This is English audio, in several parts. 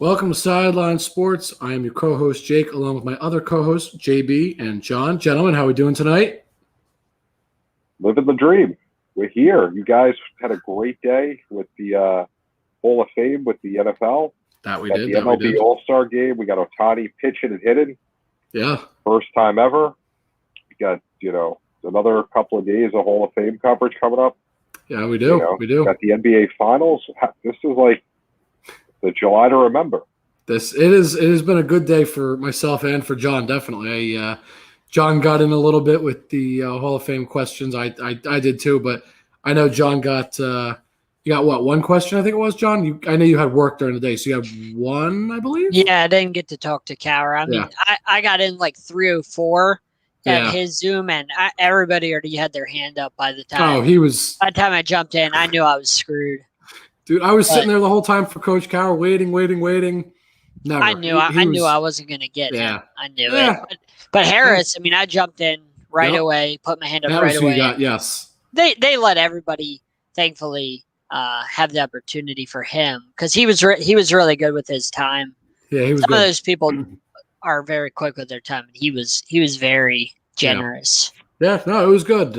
Welcome to Sideline Sports. I am your co-host, Jake, along with my other co-hosts, JB and John. Gentlemen, how are we doing tonight? Living the dream. We're here. You guys had a great day with the Hall of Fame with the NFL. That we got did. The that MLB we did. All-Star game. We got Ohtani pitching and hitting. Yeah. First time ever. We got, another couple of days of Hall of Fame coverage coming up. Yeah, we do. We do. Got the NBA Finals. This is like the July to remember. It has been a good day for myself and for John, definitely. John got in a little bit with the Hall of Fame questions. I did too, but I know John got you got what, one question, I think it was, John? I know you had work during the day, so you had one, I believe? Yeah, I didn't get to talk to Cower. I mean, I got in like 3 or 4 at his Zoom, and everybody already had their hand up by the time. Oh, he was. By the time I jumped in, I knew I was screwed. Dude, I was sitting there the whole time for Coach Cower, waiting. Never. I knew I wasn't going to get him. I knew it. But Harris, I mean, I jumped in right away, put my hand up right away. Yes. They let everybody, thankfully, have the opportunity for him because he was really good with his time. Yeah, he was. Some of those people are very quick with their time. He was very generous. Yeah, no, it was good.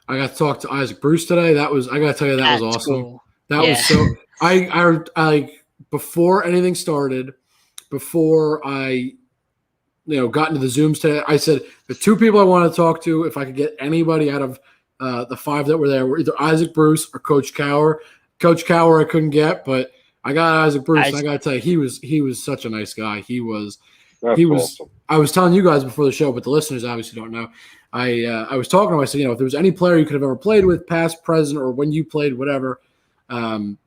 I got to talk to Isaac Bruce today. I got to tell you, that was awesome. Cool. That was so. I before anything started, before I got into the Zooms today, I said the 2 people I wanted to talk to, if I could get anybody out of the 5 that were there, were either Isaac Bruce or Coach Cower. Coach Cower I couldn't get, but I got Isaac Bruce. And I got to tell you, he was such a nice guy. He was. Awesome. I was telling you guys before the show, but the listeners obviously don't know. I was talking to him. I said, if there was any player you could have ever played with, past, present, or when you played, whatever, who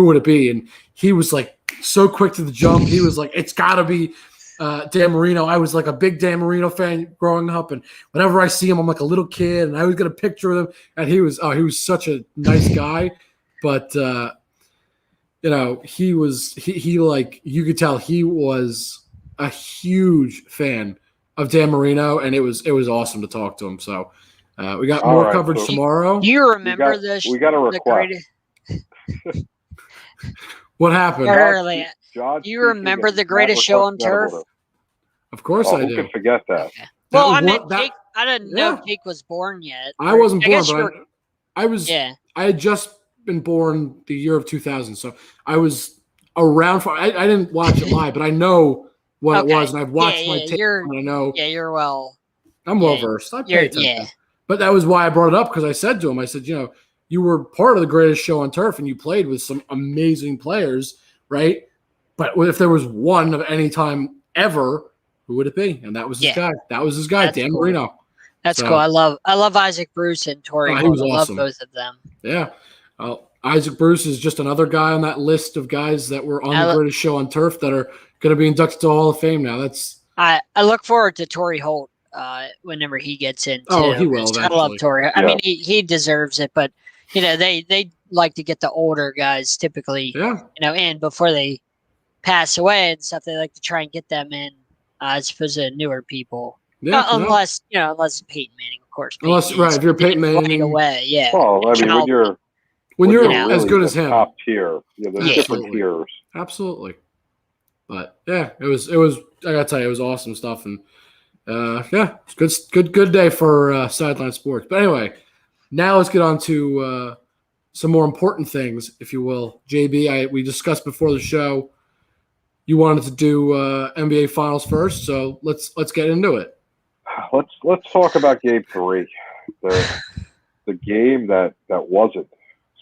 would it be? And he was like so quick to the jump. He was like, it's got to be Dan Marino. I was like a big Dan Marino fan growing up, and whenever I see him, I'm like a little kid, and I always get a picture of him. And he was such a nice guy, but he was like, you could tell he was a huge fan of Dan Marino, and it was awesome to talk to him. So we got more coverage tomorrow. Do you remember we got a request. What happened? Do you remember the greatest show on turf? Of course I do. Who could forget that? Well, I mean, Jake, I didn't know Jake was born yet. I wasn't born, but I was. Yeah. I had just been born the year of 2000, so I was around for. I didn't watch it live, but I know what it was, and I've watched my tape. And I know. Yeah, you're well. I'm well versed. I pay attention. Yeah. But that was why I brought it up, because I said to him, I said, you were part of the greatest show on turf, and you played with some amazing players, right? But if there was one of any time ever, who would it be? And that was his guy. That was his guy, Dan Marino. That's cool. I love Isaac Bruce and Torrey. He was awesome. I love both of them. Yeah. Isaac Bruce is just another guy on that list of guys that were on the greatest show on turf that are going to be inducted to the Hall of Fame now. I look forward to Torrey Holt whenever he gets in. Oh, he will. I love Torrey. I mean, he deserves it, but they like to get the older guys typically. And before they pass away and stuff, they like to try and get them in as opposed to newer people. Yeah, unless Peyton Manning, of course. If you're Peyton Manning away, yeah. Well, I mean, when you're as good as him, top tier, there's different tiers. Absolutely. But yeah, it was. I gotta tell you, it was awesome stuff, and it's good day for Sideline Sports. But anyway, now let's get on to some more important things, if you will. JB, we discussed before the show. You wanted to do NBA Finals first, so let's get into it. Let's talk about Game 3, the game that wasn't.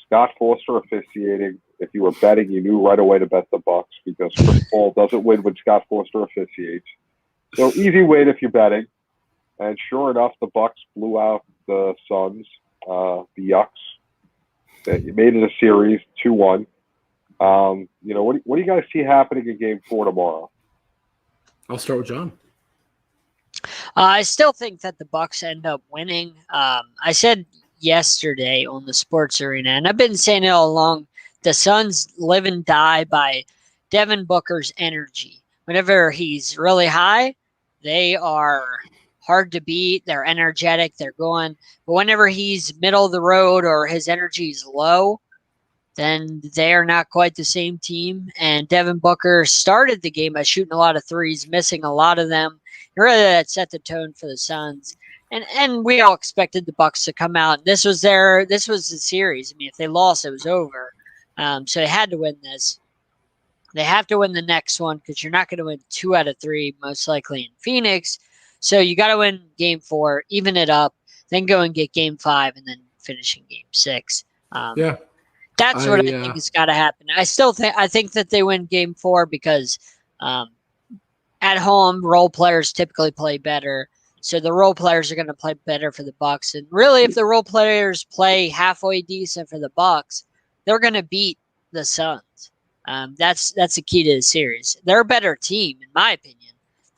Scott Foster officiating. If you were betting, you knew right away to bet the Bucks because Chris Paul doesn't win when Scott Foster officiates. So easy win if you're betting. And sure enough, the Bucks blew out the Suns, the Yucks. They made it a series, 2-1. What do you guys see happening in Game 4 tomorrow? I'll start with John. I still think that the Bucks end up winning. I said yesterday on the Sports Arena, and I've been saying it all along, the Suns live and die by Devin Booker's energy. Whenever he's really high, they are hard to beat. They're energetic. They're going. But whenever he's middle of the road or his energy is low, then they are not quite the same team. And Devin Booker started the game by shooting a lot of threes, missing a lot of them. Really, that set the tone for the Suns. And we all expected the Bucks to come out. This was the series. I mean, if they lost, it was over. So they had to win this. They have to win the next one because you're not going to win 2 out of 3, most likely in Phoenix. So you got to win game 4, even it up, then go and get game 5, and then finish in game 6. That's what I think has got to happen. I think that they win game 4 because at home, role players typically play better. So the role players are going to play better for the Bucks. And really, if the role players play halfway decent for the Bucks, they're going to beat the Suns. That's the key to the series. They're a better team, in my opinion.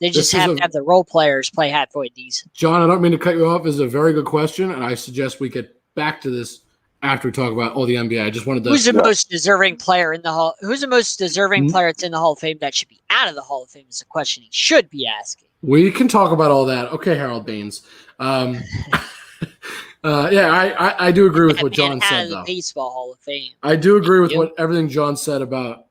They just have to have the role players play halfway decent. John, I don't mean to cut you off. This is a very good question, and I suggest we get back to this after we talk about all the NBA. I just wanted to. Who's the most deserving player in the Hall? Who's the most deserving player that's in the Hall of Fame that should be out of the Hall of Fame? Is the question he should be asking. We can talk about all that. Okay, Harold Baines. I do agree with what John said, though. Baseball Hall of Fame. I do agree with everything John said about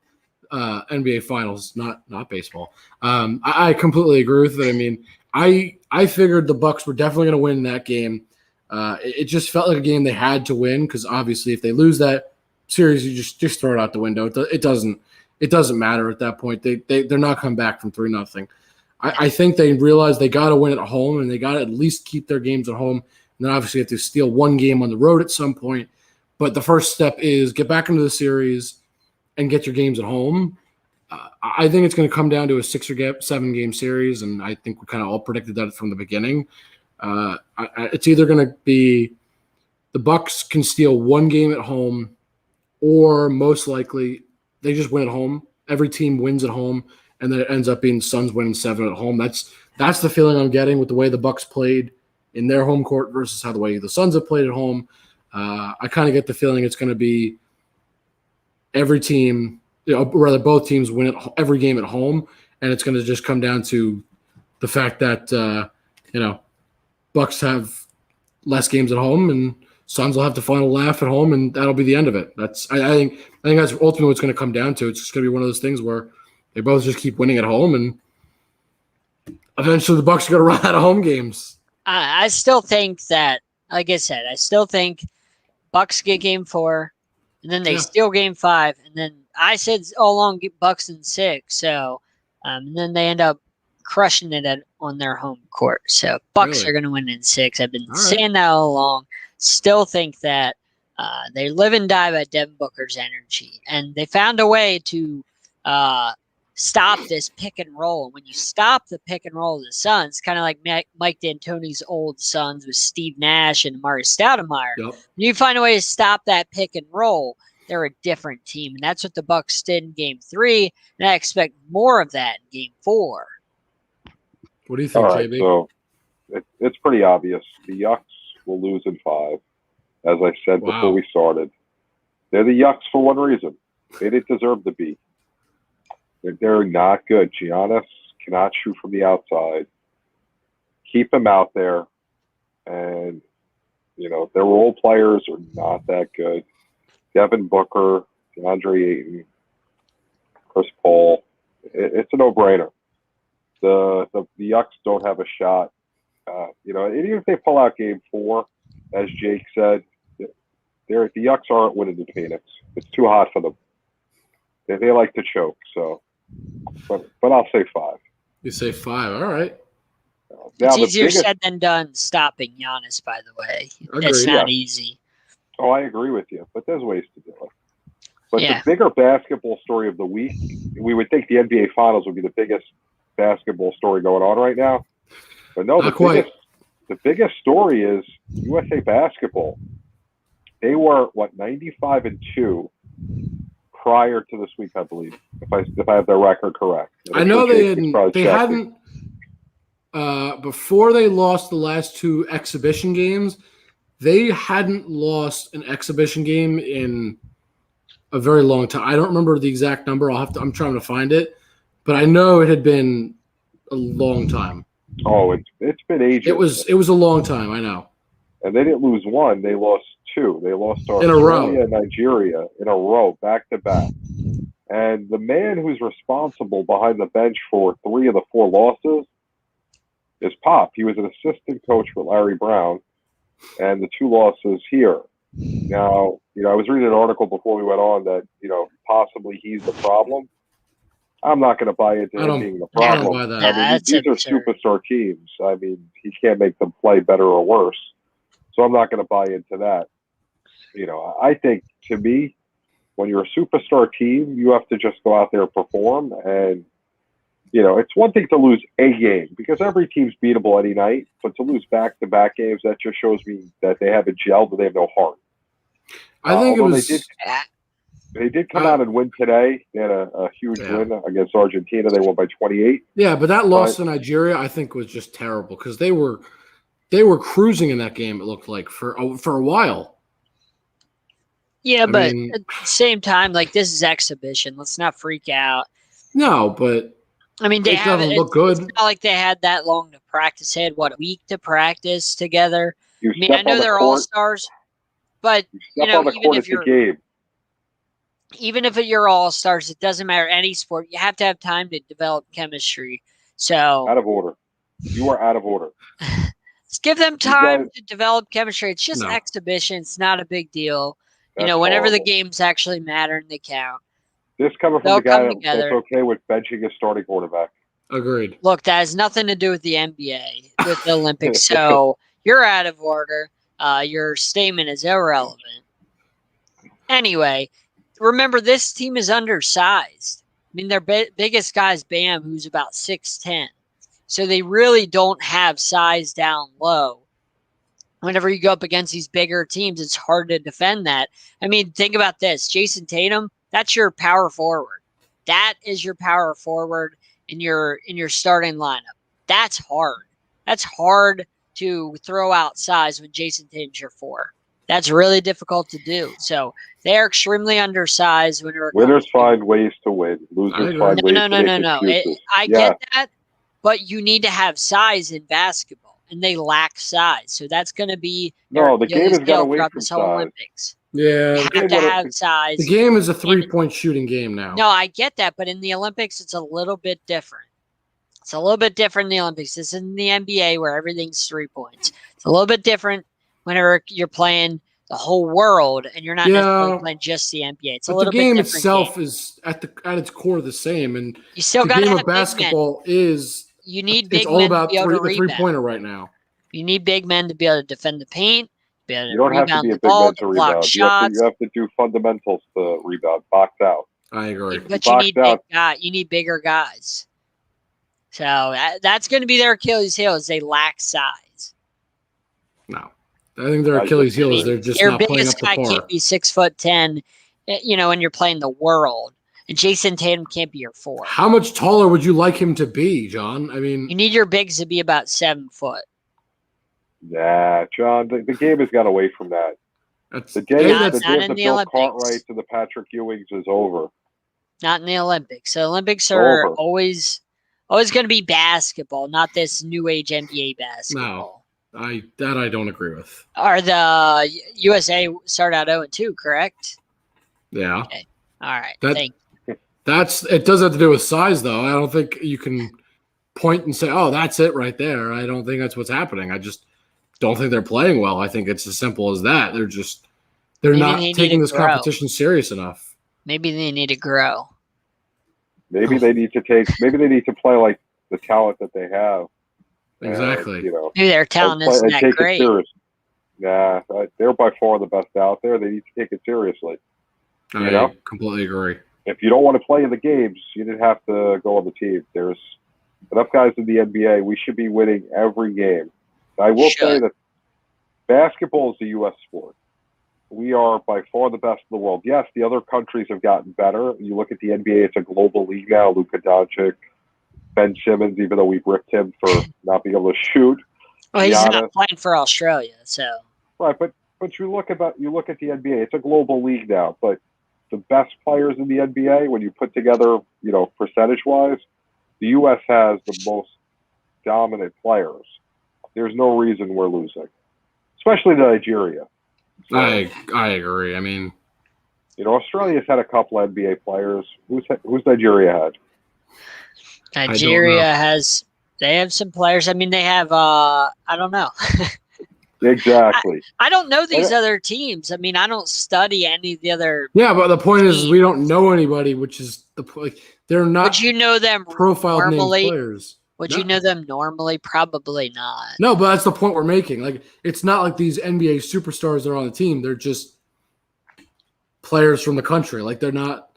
NBA Finals, not baseball. I completely agree with it. I mean, I figured the Bucks were definitely going to win that game. It just felt like a game they had to win because obviously, if they lose that series, you just throw it out the window. It doesn't matter at that point. They're not coming back from 3-0. I think they realized they got to win at home and they got to at least keep their games at home. And then obviously have to steal one game on the road at some point. But the first step is get back into the series and get your games at home. I think it's going to come down to a 6 or 7-game series, and I think we kind of all predicted that from the beginning. It's either going to be the Bucks can steal one game at home, or most likely they just win at home. Every team wins at home, and then it ends up being Suns winning 7 at home. That's the feeling I'm getting with the way the Bucks played in their home court versus how the way the Suns have played at home. I kind of get the feeling it's going to be every team, rather both teams win every game at home, and it's going to just come down to the fact that Bucks have less games at home, and Suns will have the final laugh at home, and that'll be the end of it. I think that's ultimately what's going to come down to. It's just going to be one of those things where they both just keep winning at home, and eventually the Bucks are going to run out of home games. I still think that, like I said, Bucks get game 4, and then they steal game 5, and then I said all along get Bucks in 6. So, and then they end up crushing it on their home court. So Bucks are going to win in 6. I've been saying that all along. Still think that they live and die by Devin Booker's energy, and they found a way to stop this pick and roll. When you stop the pick and roll of the Suns, kind of like Mike D'Antoni's old Suns with Steve Nash and Amari Stoudemire, you find a way to stop that pick and roll, they're a different team. And that's what the Bucks did in game 3, and I expect more of that in game 4. What do you think, JB? So it's pretty obvious. The Yucks will lose in 5. As I said before we started, they're the Yucks for one reason. They didn't deserve to be. They're not good. Giannis cannot shoot from the outside. Keep him out there. And, their role players are not that good. Devin Booker, DeAndre Ayton, Chris Paul. It's a no-brainer. The Yucks don't have a shot. Even if they pull out game 4, as Jake said, the Yucks aren't winning in Phoenix. It's too hot for them. They like to choke, so. But I'll say 5. You say 5, all right. It's easier said than done stopping Giannis, by the way. It's not easy. Oh, I agree with you, but there's ways to do it. But the bigger basketball story of the week, we would think the NBA Finals would be the biggest basketball story going on right now. But no, the biggest story is USA Basketball. They were, 95-2 prior to this week, I believe, if I have their record correct. I know they hadn't before they lost the last 2 exhibition games, they hadn't lost an exhibition game in a very long time. I don't remember the exact number. I'm trying to find it, but I know it had been a long time. Oh, it's been ages. It was a long time, I know. And they didn't lose 1. They lost two. They lost to In a row. Australia and Nigeria in a row, back to back. And the man who's responsible behind the bench for 3 of the 4 losses is Pop. He was an assistant coach for Larry Brown, and the 2 losses here. Now, I was reading an article before we went on that, possibly he's the problem. I'm not going to buy into him being the problem. I don't buy that. I mean, these are superstar teams. I mean, he can't make them play better or worse. So I'm not going to buy into that. I think, to me, when you're a superstar team, you have to just go out there and perform. And, it's one thing to lose a game because every team's beatable any night. But to lose back-to-back games, that just shows me that they haven't gelled and they have no heart. I think it was. They did come out and win today. They had a huge win against Argentina. They won by 28. Yeah, but that loss to Nigeria, I think, was just terrible because they were cruising in that game. It looked like for a while. Yeah, but at the same time, this is exhibition. Let's not freak out. No, but I mean, it doesn't look good. It's not like they had that long to practice. They had a week to practice together. I know they're all stars, but even if you're all stars, it doesn't matter any sport. You have to have time to develop chemistry. So out of order. You are out of order. Let's give them time to develop chemistry. It's just exhibition. It's not a big deal. Whenever the games actually matter and they count. This coming from the guy that's okay with benching a starting quarterback. Agreed. Look, that has nothing to do with the NBA, with the Olympics. So you're out of order. Your statement is irrelevant. Anyway, remember, this team is undersized. I mean, their biggest guy is Bam, who's about 6'10". So they really don't have size down low. Whenever you go up against these bigger teams, it's hard to defend that. I mean, think about this. Jason Tatum, that's your power forward. That is your power forward in your starting lineup. That's hard. That's hard to throw out size when Jason Tatum's your 4. That's really difficult to do. So they are extremely undersized. Winners find ways to win. Losers find ways to make excuses. I get that, but you need to have size in basketball, and they lack size. So that's going to be the game has got away from this size. whole Olympics. Yeah, you have to have size. The game is a 3-point shooting game now. No, I get that, but in the Olympics, it's a little bit different. It's a little bit different in the Olympics. This is in the NBA where everything's 3 points. It's a little bit different whenever you're playing the whole world and you're not necessarily playing just the NBA. It's a little bit different. The game itself is at its core the same, and you still the game of basketball is. You need big men. It's all about to be able to the 3-pointer right now. You need big men to be able to defend the paint. Be able to you don't have to be a big man to rebound. You have to do fundamentals to rebound. Box out. I agree. But you need bigger guys. So that's going to be their Achilles heel is they lack size. No. I think their Achilles heel is they're just not playing up to par. Your biggest guy can't be 6'10", and you're playing the world. And Jason Tatum can't be your 4. How much taller would you like him to be, John? I mean, you need your bigs to be about 7 foot. Yeah, John, the game has got away from that. That's the day not that in the Bill Olympics. Cartwright to the Patrick Ewings is over. Not in the Olympics. The Olympics are always going to be basketball, not this new age NBA basketball. No, I don't agree with. Are the USA start out 0-2, correct? Yeah. Okay. All right. It does have to do with size, though. I don't think you can point and say, "Oh, that's it right there." I don't think that's what's happening. I just don't think they're playing well. I think it's as simple as that. They're not taking this competition serious enough. Maybe they need to grow. Maybe they need to play like the talent that they have. Exactly. Maybe their talent isn't that great. Nah, they're by far the best out there. They need to take it seriously. I completely agree. If you don't want to play in the games, you didn't have to go on the team. There's enough guys in the NBA. We should be winning every game. I will say that basketball is a U.S. sport. We are by far the best in the world. Yes, the other countries have gotten better. You look at the NBA, it's a global league now. Luka Doncic, Ben Simmons, even though we've ripped him for not being able to shoot. Well, he's not playing for Australia, so. Right, but you look at the NBA, it's a global league now. But the best players in the NBA, when you put together, percentage-wise, the U.S. has the most dominant players. There's no reason we're losing, especially to Nigeria. So, I agree. I mean, Australia's had a couple NBA players. Who's Nigeria had? Nigeria they have some players. I mean, they have I don't know. Exactly. I don't know these other teams. I mean, I don't study any of the other. yeah, but the point is teams. we don't know anybody, which is the point. They're not Would you know them profiled named normally? players. Would No. you know them normally? Probably not. No, but that's the point we're making. Like, it's not like these NBA superstars that are on the team. They're just players from the country. Like, they're not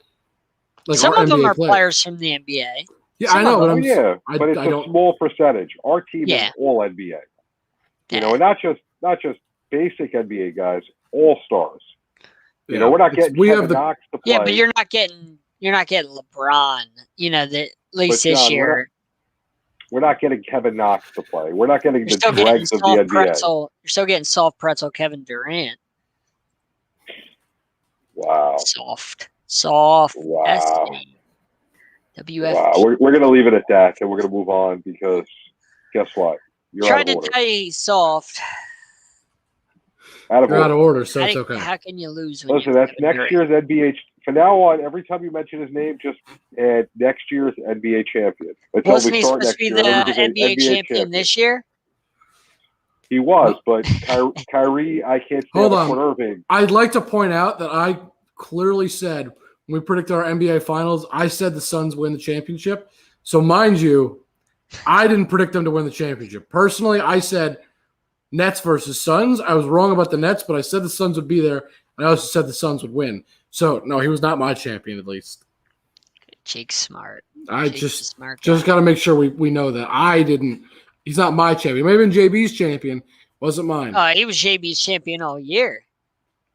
like Some our of them NBA are players from the NBA. Yeah, Some I know, of but but it's a small percentage. Our team is all NBA. And not just basic NBA guys, all stars. We're not getting Kevin Knox to play. Yeah, but you're not getting LeBron. At least this year. We're not getting Kevin Knox to play. We're not getting the dregs of the NBA. You're still getting soft pretzel Kevin Durant. Wow. Soft. Wow. S-E. WF. Wow. We're going to leave it at that, and we're going to move on because guess what? You're Try out of to order. tell you soft. Out of You're order. out of order, so it's okay. How can you lose? Listen, that's next year's NBA. From now on, every time you mention his name, just add next year's NBA champion. Wasn't he supposed to be the NBA champion this year? He was, but Kyrie, I can't stand for Irving. I'd like to point out that I clearly said when we predicted our NBA finals, I said the Suns win the championship. So mind you, I didn't predict them to win the championship. Personally, I said Nets versus Suns. I was wrong about the Nets, but I said the Suns would be there. And I also said the Suns would win. So, no, he was not my champion, at least. Jake's smart. I just got to make sure we know that. I didn't. He's not my champion. He may have been JB's champion. Wasn't mine. He was JB's champion all year.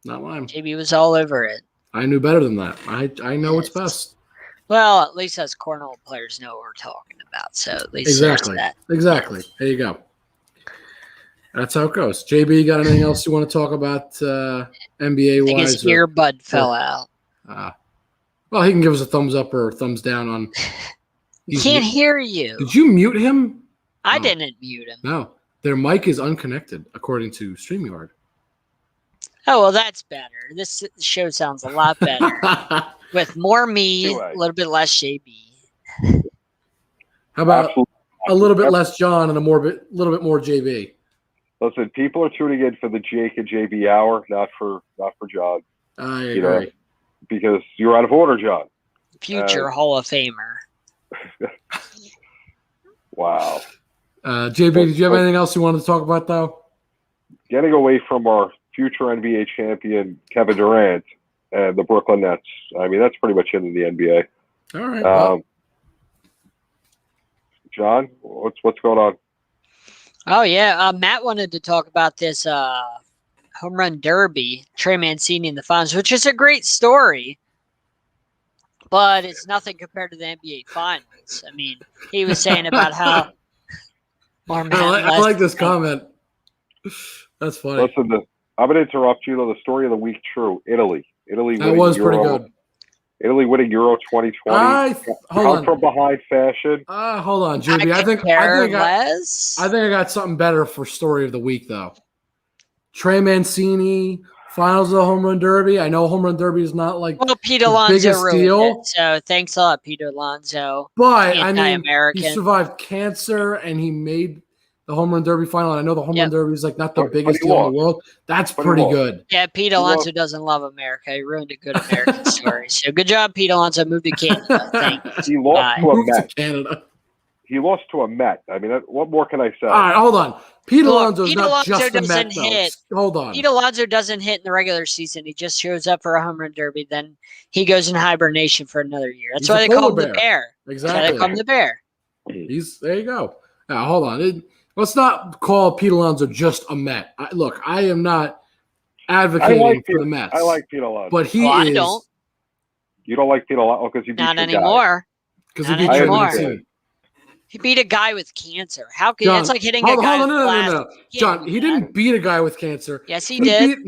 Not mine. JB was all over it. I knew better than that. I know what's best. Well, at least us cornhole players know what we're talking about. So at least exactly. Exactly. There you go. That's how it goes. JB, got anything else you want to talk about NBA wise? His earbud fell out. Well, he can give us a thumbs up or a thumbs down on. He can't hear you. Did you mute him? I didn't mute him. No, their mic is unconnected according to StreamYard. Oh well, that's better. This show sounds a lot better with more me, a little bit less JB. How about a little bit less John and a little bit more JB? Listen, people are tuning in for the Jake and JB hour, not for John. I agree. Because you're out of order, John. Future Hall of Famer. Wow. JB, did you have anything else you wanted to talk about, though? Getting away from our future NBA champion, Kevin Durant, and the Brooklyn Nets. I mean, that's pretty much it in the NBA. All right. John, what's going on? Oh, yeah. Matt wanted to talk about this home run derby, Trey Mancini in the finals, which is a great story, but it's nothing compared to the NBA finals. I mean, he was saying about how I like this comment. That's funny. Listen, I'm going to interrupt you. The story of the week, true. Italy that was pretty good. Italy winning Euro 2020. Come from behind fashion. Hold on, JB. I think I got something better for story of the week, though. Trey Mancini, finals of the home run derby. I know home run derby is not like Pete Alonso ruined it, so thanks a lot, Pete Alonso. But I mean, he survived cancer and he made the home run derby final. And I know the home run derby is like not the biggest deal in the world. That's pretty good. Yeah, Pete Alonso doesn't love America. He ruined a good American story. So good job, Pete Alonso. Moved to Canada. Thanks. He lost to a Met. Canada. He lost to a Met. I mean, what more can I say? All right, hold on. Pete Alonso's not just a Met, though. Hold on. Pete Alonso doesn't hit in the regular season. He just shows up for a home run derby. Then he goes in hibernation for another year. That's why they call him the Bear. Exactly. That's why they call him the Bear. There you go. Now, hold on. Let's not call Pete Alonso just a Met. I am not advocating for the Mets. I like Pete Alonso. But I don't. You don't like Pete Alonso because he beat Not your anymore. Because he beat your He beat a guy with cancer. How can it's like hitting a guy with no. John, he didn't beat a guy with cancer. Yes, he did.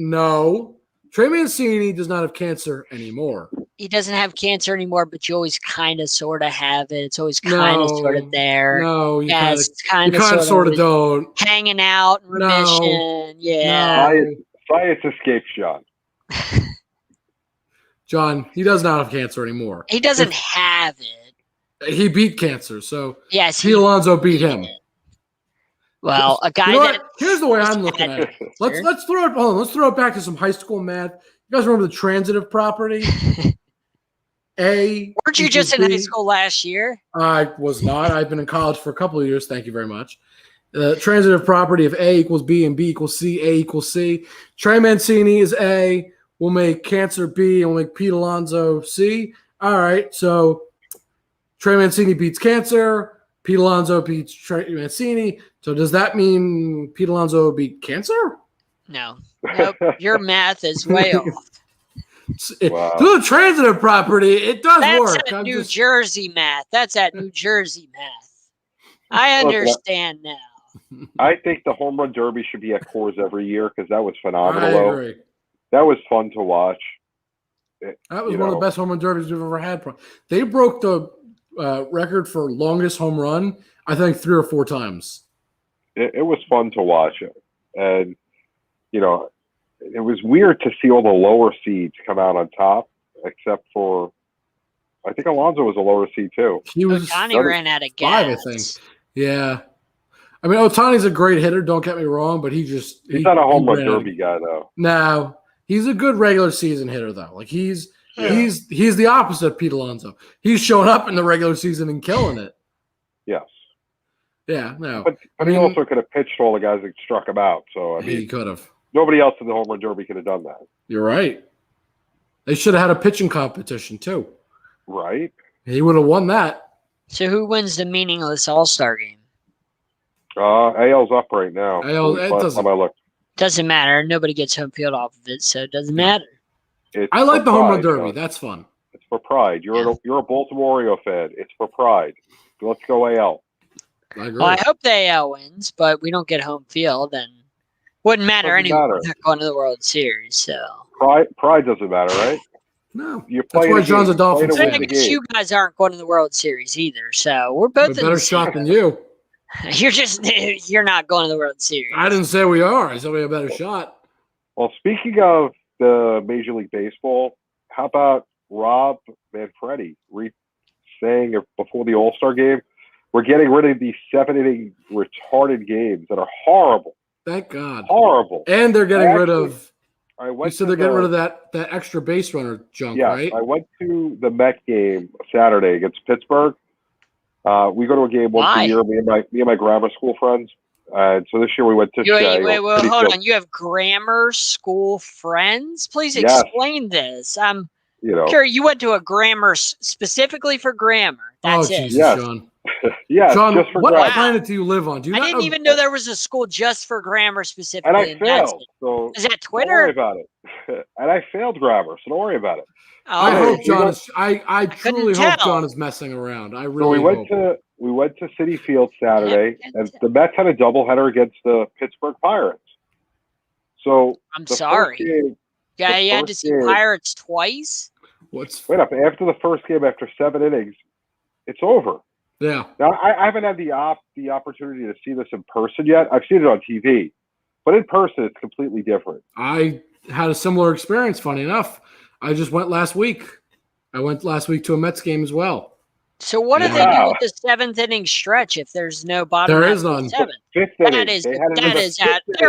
Trey Mancini does not have cancer anymore. He doesn't have cancer anymore, but you always kind of sort of have it. It's always kind of sort of there. No, you kind of sort of don't. Hanging out in remission. Yeah. Science escapes John. John, he does not have cancer anymore. He doesn't have it. He beat cancer, so Yes, Pete Alonso beat him. Well, a guy You know that what? Here's the way I'm looking at it. Let's throw it. Hold on. Let's throw it back to some high school math. You guys remember the transitive property? A. Weren't you just in high school last year? I was not. I've been in college for a couple of years. Thank you very much. The transitive property of A equals B and B equals C, A equals C. Trey Mancini is A. We'll make cancer B and we'll make Pete Alonso C. All right. So Trey Mancini beats cancer. Pete Alonso beats Trey Mancini. So does that mean Pete Alonso beat cancer? No. Nope. Your math is way off. Wow. To the transitive property, it does work. That's at New Jersey math. That's at New Jersey math. I understand now. I think the home run derby should be at Coors every year because that was I phenomenal. agree. That was fun to watch. That was one of the best home run derbies we've ever had. They broke the record for longest home run, I think, 3 or 4 times. It was fun to watch it. And, it was weird to see all the lower seeds come out on top, except for, I think Alonso was a lower seed too. He was Ohtani ran out of 5, gas. I think. Yeah. I mean, Ohtani's a great hitter, don't get me wrong, but he's not a home run derby guy, though. No. He's a good regular season hitter, though. Like, he's the opposite of Pete Alonso. He's showing up in the regular season and killing it. Yes. Yeah, no. But he also could have pitched all the guys that struck him out. So, he could have. Nobody else in the home run derby could have done that. You're right. They should have had a pitching competition, too. Right. He would have won that. So who wins the meaningless All-Star game? AL's up right now. Last time I looked. Doesn't matter. Nobody gets home field off of it, so it doesn't matter. I like the home run derby. That's fun. It's for pride. You're a Baltimore Oriole fan. It's for pride. Let's go AL. I agree. Well, I hope the AL wins, but we don't get home field, and wouldn't matter anyway. We're not going to the World Series, so pride doesn't matter, right? No, that's why John's a Dolphins fan. I guess you guys aren't going to the World Series either, so we're both in better shot than you. You're not going to the World Series. I didn't say we are. I said we have a better shot. Well, speaking of the Major League Baseball, how about Rob Manfredi saying before the All-Star game, we're getting rid of these 7-inning retarded games that are horrible. Thank God. Horrible. And they're getting rid of. You said they're getting rid of that extra base runner junk, right? I went to the Met game Saturday against Pittsburgh. We go to a game once a year, me and my grammar school friends. And so this year we went to Wait, hold on. You have grammar school friends? Please explain this. I'm sure you went to a grammar specifically for grammar. That's it. Jesus, John. Yeah, John, just for what grammar. planet do you live on? I didn't even know there was a school just for grammar specifically. And I failed. So is that Twitter? Don't worry about it. And I failed grammar, so don't worry about it. Oh, I hope John is. I truly hope John is messing around. I really. So we went to Citi Field Saturday, and the Mets had a doubleheader against the Pittsburgh Pirates. So I'm sorry. You had to see Pirates twice. Wait up! After the first game, after 7 innings, it's over. Yeah. Now I haven't had the opportunity to see this in person yet. I've seen it on TV, but in person, it's completely different. I had a similar experience. Funny enough, I just went last week. I went last week to a Mets game as well. So what do they do with the 7th inning stretch if there's no bottom? There is none. 7th. They're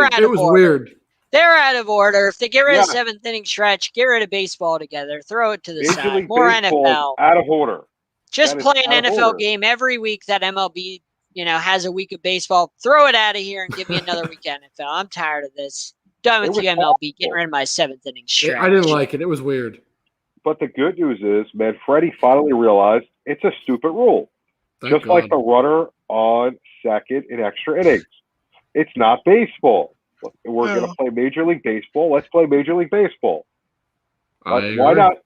out it of was order. Weird. They're out of order. If they get rid of 7th inning stretch, get rid of baseball together. Throw it to the side. More NFL. Out of order. Just play an NFL game every week that MLB, has a week of baseball. Throw it out of here and give me another week of NFL. I'm tired of this. Done with you, MLB. Getting rid of my 7th inning stretch. I didn't like it. It was weird. But the good news is, Manfredi finally realized it's a stupid rule. Thank Just God. like the runner on second in extra innings. It's not baseball. We're going to play Major League Baseball. Let's play Major League Baseball. Why not?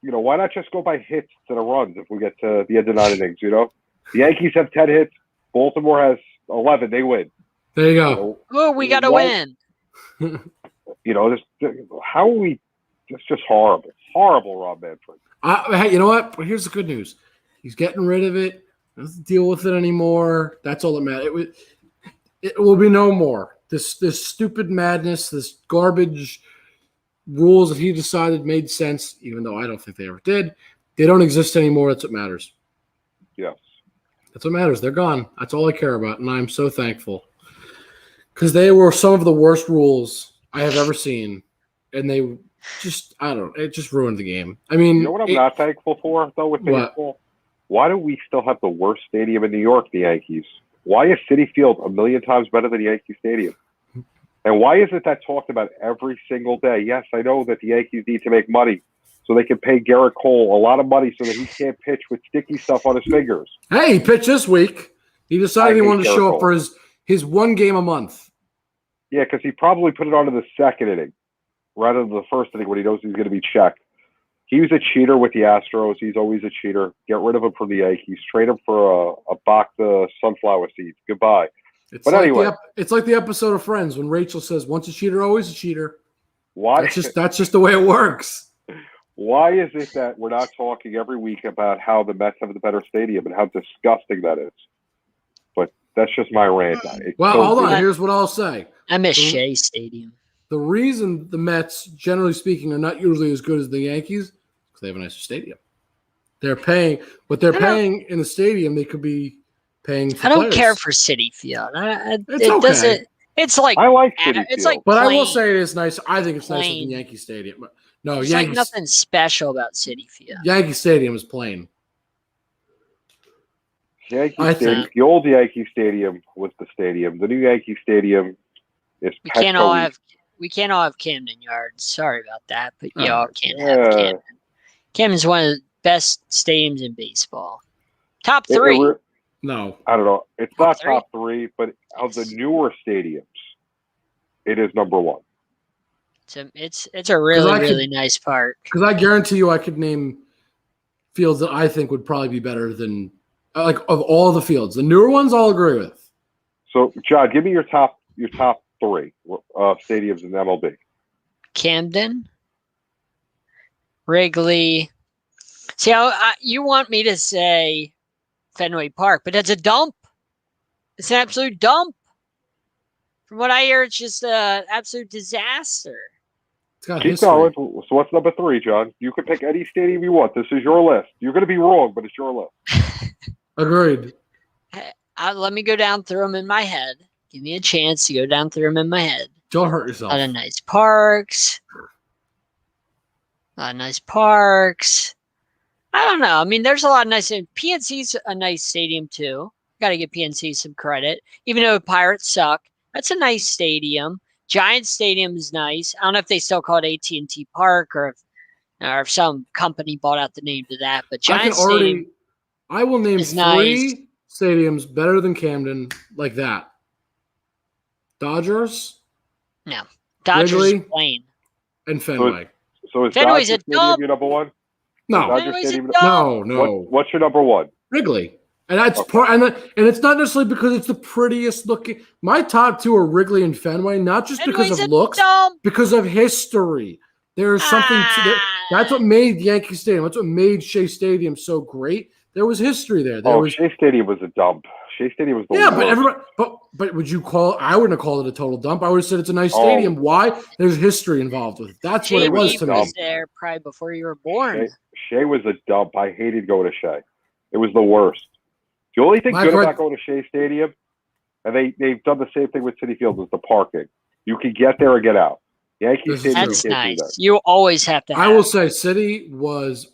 Why not just go by hits instead of runs if we get to the end of 9 innings? The Yankees have 10 hits. Baltimore has 11. They win. There you go. We got to win. How are we? It's just horrible. Horrible, Rob Manfred. Hey, you know what? But here's the good news. He's getting rid of it. Doesn't deal with it anymore. That's all that matters. It will be no more. this stupid madness, this garbage rules that he decided made sense, even though I don't think they ever did. They don't exist anymore. That's what matters. Yes. That's what matters. They're gone. That's all I care about, and I'm so thankful because they were some of the worst rules I have ever seen, and they just it just ruined the game. I mean, You know what I'm not thankful for though with baseball? Why do we still have the worst stadium in New York, the Yankees? Why is Citi Field a million times better than Yankee Stadium? And why isn't that talked about every single day? Yes, I know that the Yankees need to make money so they can pay Garrett Cole a lot of money so that he can't pitch with sticky stuff on his fingers. Hey, he pitched this week. He decided he wanted to show up for his one game a month. Yeah, because he probably put it on to the second inning rather than the first inning when he knows he's going to be checked. He was a cheater with the Astros. He's always a cheater. Get rid of him from the Yankees. Trade him for a box of sunflower seeds. Goodbye. Anyway, it's like the episode of Friends when Rachel says, "Once a cheater, always a cheater." Why? That's just the way it works. Why is it that we're not talking every week about how the Mets have the better stadium and how disgusting that is? But that's just my rant. Hold on. Here's what I'll say. I miss Shea Stadium. The reason the Mets, generally speaking, are not usually as good as the Yankees is because they have a nicer stadium. They're paying what they're paying in the stadium. They could be paying. For I don't players. care for Citi Field. It's okay. Doesn't. It's like I like Citi Field. It's like, but I will say it is nice. I think it's nicer than plain. Yankee Stadium. But no, There's Yankees. like nothing special about Citi Field. Yankee Stadium is plain. The old Yankee Stadium was the stadium. The new Yankee Stadium is. We can't all have Camden Yards. Sorry about that, but y'all can't have Camden. Camden's one of the best stadiums in baseball. Top three. No, I don't know. It's not top three, but of the newer stadiums, it is number one. It's a really nice park. Because I guarantee you, I could name fields that I think would probably be better than of all the fields. The newer ones, I'll agree with. So, John, give me your top three stadiums in MLB. Camden, Wrigley. See, you want me to say Fenway Park, but it's a dump. It's an absolute dump. From what I hear, it's just an absolute disaster. Keep going. So what's number three, John? You can pick any stadium you want. This is your list. You're going to be wrong, but it's your list. Agreed. Let me go down through them in my head. Give me a chance to go down through them in my head. Don't hurt yourself. A lot of nice parks. I don't know. I mean, there's a lot of nice. PNC's a nice stadium too. Got to give PNC some credit, even though Pirates suck. That's a nice stadium. Giants Stadium is nice. I don't know if they still call it AT&T Park or if some company bought out the name to that. But Giants Stadium, I will name three nice. Stadiums better than Camden like that. Dodgers. No, Dodgers Wrigley, is plain. And Fenway. So is Fenway's Dodger Stadium your number one? No. No. What's your number one? Wrigley. And that's and it's not necessarily because it's the prettiest looking. My top two are Wrigley and Fenway, not just because of looks, because of history. There's something that's what made Yankee Stadium. That's what made Shea Stadium so great. There was history there. Shea Stadium was a dump. Shea Stadium was the worst. But would you call? I wouldn't have called it a total dump. I would have said it's a nice stadium. Why? There's history involved with it. That's what it was to me. Was there probably before you were born. Shea was a dump. I hated going to Shea. It was the worst. The only thing good about going to Shea Stadium, and they've done the same thing with Citi Field, is the parking. You can get there or get out. Yankee Stadium. That's nice. You always have to. I will say, Citi was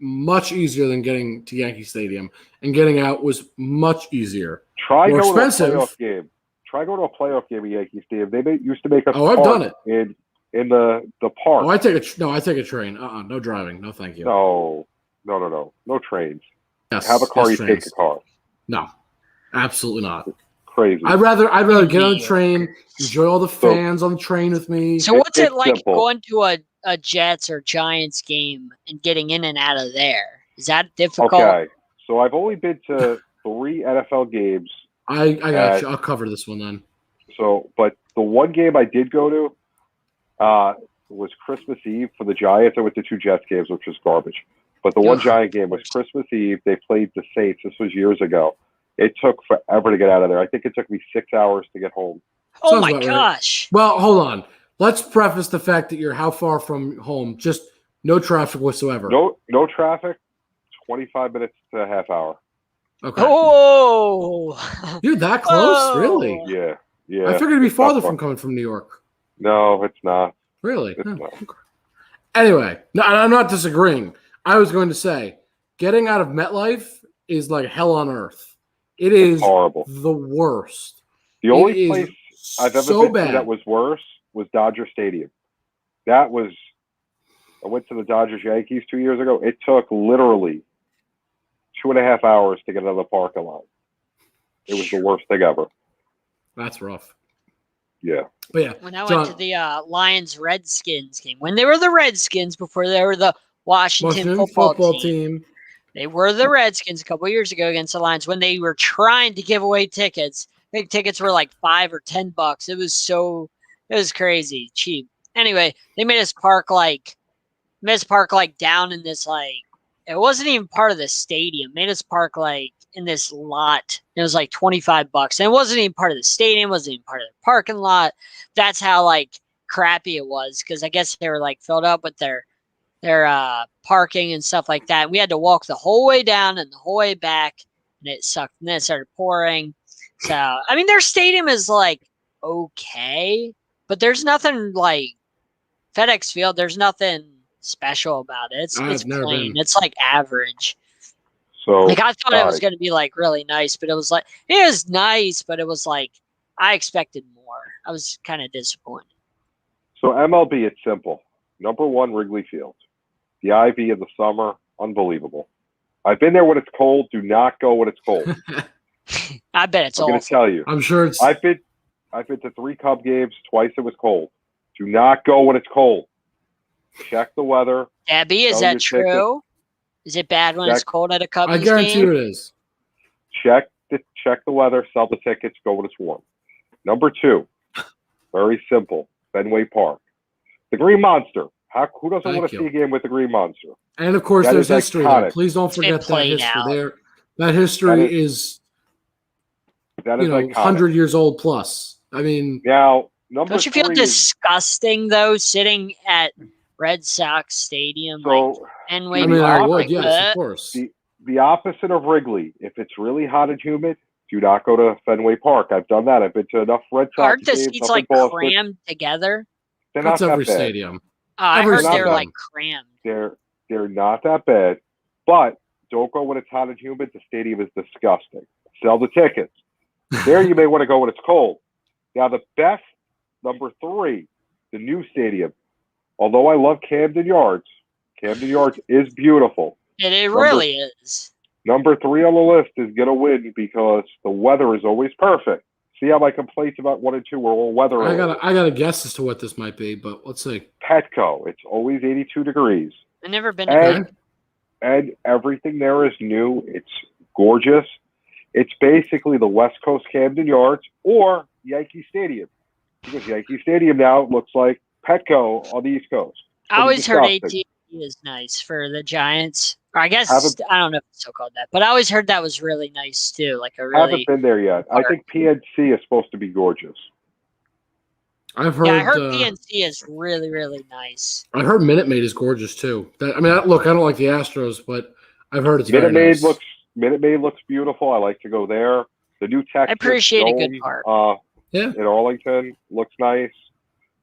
much easier than getting to Yankee Stadium, and getting out was much easier. Try going to a playoff game. Try going to a playoff game at Yankee Stadium. They used to make us. I've done it in the park. Oh, I take a train. No driving. No, thank you. No trains. Yes, have a car. You take a car. No, absolutely not. Crazy. I'd rather get on a train, enjoy all the fans on the train with me. So what's it like going to a Jets or Giants game and getting in and out of there? Is that difficult? Okay, so I've only been to 3 NFL games. I got you. I'll cover this one then. So, but the one game I did go to was Christmas Eve for the Giants. I went to 2 Jets games, which was garbage. But the one Giant game was Christmas Eve. They played the Saints. This was years ago. It took forever to get out of there. I think it took me 6 hours to get home. Oh Sounds my about right. gosh. Well, hold on. Let's preface the fact that you're how far from home? Just no traffic whatsoever. No traffic. 25 minutes to a half hour. Okay. Oh. You're that close? Really? Yeah. I figured it'd be It's not farther far. from coming from New York. No, it's not. Really? It's Oh, not. okay. Anyway, no, I'm not disagreeing. I was going to say, getting out of MetLife is like hell on earth. It is horrible. the worst. The only place I've ever so been to that was worse was Dodger Stadium. I went to the Dodgers-Yankees 2 years ago. It took literally 2.5 hours to get out of the parking lot. It was the worst thing ever. That's rough. Yeah. But yeah. When I went to the Lions-Redskins game, when they were the Redskins before they were the Washington football team. They were the Redskins a couple years ago against the Lions when they were trying to give away tickets. I think tickets were like $5 or $10. It was crazy cheap. Anyway, they made us park down in this it wasn't even part of the stadium. Made us park in this lot. It was like $25, and it wasn't even part of the stadium. It wasn't even part of the parking lot. That's how crappy it was because I guess they were filled up with their parking and stuff like that. We had to walk the whole way down and the whole way back, and it sucked. And then it started pouring. So I mean, their stadium is okay, but there's nothing FedEx Field. There's nothing special about it. It's plain. It's average. So I thought it was going to be really nice, but it was nice, but it was I expected more. I was kind of disappointed. So MLB, it's simple. Number 1, Wrigley Field. The IV in the summer, unbelievable. I've been there when it's cold. Do not go when it's cold. I bet it's awful. I'm going to tell you. I'm sure it's. I've been to 3 Cub games. Twice it was cold. Do not go when it's cold. Check the weather. Abby, is that true? Is it bad when it's cold at a Cubs game? I guarantee you it is. Check the weather. Sell the tickets. Go when it's warm. Number 2, very simple. Fenway Park. The Green Monster. Who doesn't want to see a game with the Green Monster? And of course, there's history there. Please don't forget that history there. That history is 100 years old plus. I mean, now number don't you feel disgusting though, sitting at Red Sox Stadium? Fenway I would, yes, of course. The opposite of Wrigley. If it's really hot and humid, do not go to Fenway Park. I've done that. I've been to enough Red Sox Aren't the games. seats crammed together? They're That's not every that bad. stadium. I heard they're crammed. They're not that bad, but don't go when it's hot and humid. The stadium is disgusting. Sell the tickets. There you may want to go when it's cold. Now the best, number 3, the new stadium. Although I love Camden Yards is beautiful. It really is. Number 3 on the list is going to win because the weather is always perfect. See how my complaints about 1 and 2 were all weather. I got a guess as to what this might be, but let's see. Petco. It's always 82 degrees. I've never been to Petco. And everything there is new. It's gorgeous. It's basically the West Coast Camden Yards or Yankee Stadium. Because Yankee Stadium now looks like Petco on the East Coast. I always heard AT&T is nice for the Giants. Or I guess I don't know if it's still called that, but I always heard that was really nice too. Haven't been there yet. I think PNC is supposed to be gorgeous. I've heard. Yeah, I heard PNC is really, really nice. I heard Minute Maid is gorgeous too. Look, I don't like the Astros, but I've heard it's Minute very Maid nice. Minute Maid looks beautiful. I like to go there. The new Texas I appreciate Dome, a good park. In Arlington looks nice.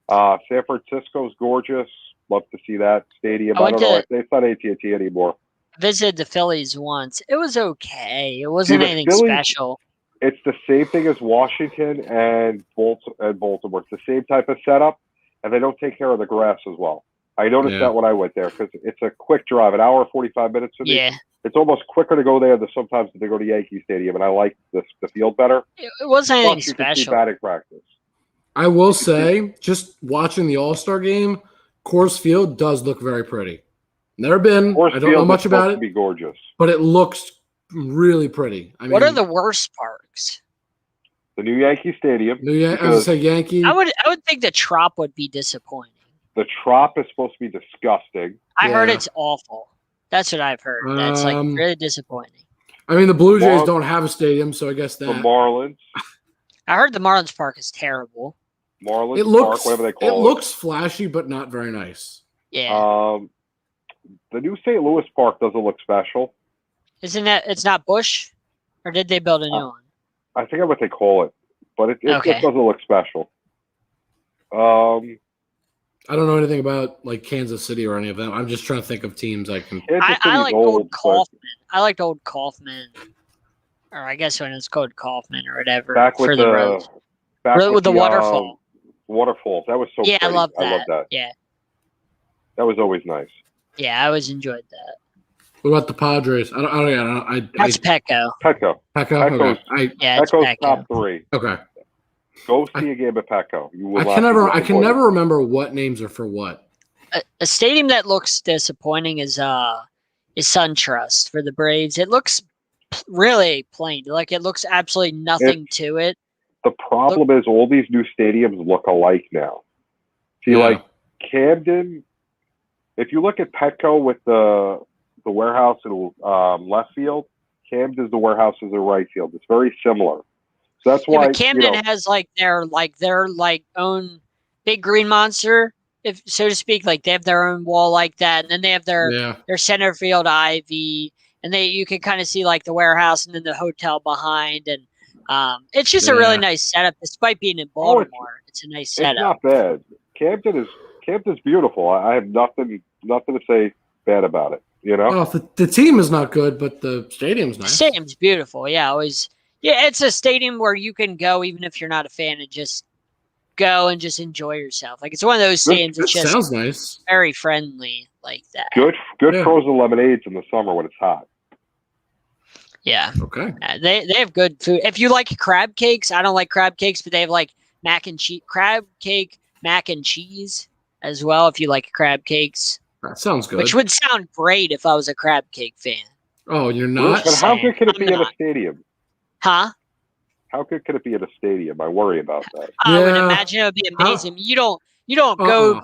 San Francisco's gorgeous. Love to see that stadium. I don't know. It's not AT&T anymore. Visited the Phillies once. It was okay. It wasn't anything special. It's the same thing as Washington and Baltimore. It's the same type of setup, and they don't take care of the grass as well. I noticed that when I went there because it's a quick drive, an hour 45 minutes for me. Yeah. It's almost quicker to go there than sometimes to go to Yankee Stadium, and I like the field better. It wasn't anything Plus, you special. can see batting practice. I will say, just watching the All-Star game, Coors Field does look very pretty. Never been. I don't know much about it. Be gorgeous, but it looks really pretty. What are the worst parks? The new Yankee Stadium. I would say Yankee. I would think the Trop would be disappointing. The Trop is supposed to be disgusting. I heard it's awful. That's what I've heard. That's really disappointing. I mean, the Blue Jays don't have a stadium, so I guess that. The Marlins. I heard the Marlins Park is terrible. Marlins looks Park, whatever they call it. It looks flashy, but not very nice. Yeah. The new St. Louis Park doesn't look special. Isn't that it's not Busch? Or did they build a new one? I think that's what they call it, but it Okay. just doesn't look special. I don't know anything about like Kansas City or any of them. I'm just trying to think of teams I can. I like old but Kaufman. I liked old Kaufman, or I guess when it's called Kaufman or whatever. back for with the roads. With the waterfall. Waterfalls. That was so Yeah, pretty. I love that. I love that. Yeah, That was always nice. yeah, I always enjoyed that. What about the Padres? That's Petco. Petco. Petco. Okay. Yeah, it's Petco's Petco. top 3. Okay. Go see a game at Petco. You will I not can be never disappointed. remember what names are for what. A stadium that looks disappointing is SunTrust for the Braves. It looks really plain. Like it looks absolutely nothing to it. The problem is all these new stadiums look alike now. See, Yeah. like Camden, if you look at Petco with the warehouse in left field, Camden's the warehouse is the right field. It's very similar. So that's Yeah, why but Camden has their own big green monster, if so to speak. Like they have their own wall like that, and then they have their center field ivy, and you can kind of see like the warehouse and then the hotel behind, and it's just a really nice setup. Despite being in Baltimore, it's a nice setup. It's not bad. Camden's beautiful. I have nothing to say bad about it. You know, well, the team is not good, but the stadium's nice. The stadium's beautiful. Yeah, always. Yeah, it's a stadium where you can go even if you're not a fan and just go and just enjoy yourself. Like it's one of those stadiums that's just sounds nice, very friendly like that. Good frozen lemonades in the summer when it's hot. Yeah. Okay. They have good food. If you like crab cakes, I don't like crab cakes, but they have like mac and cheese, crab cake, mac and cheese as well. If you like crab cakes, that sounds good. Which would sound great if I was a crab cake fan. Oh, you're not. But how good could it be in a stadium? Huh? How good could it be at a stadium? I worry about that. I would imagine it would be amazing. You don't go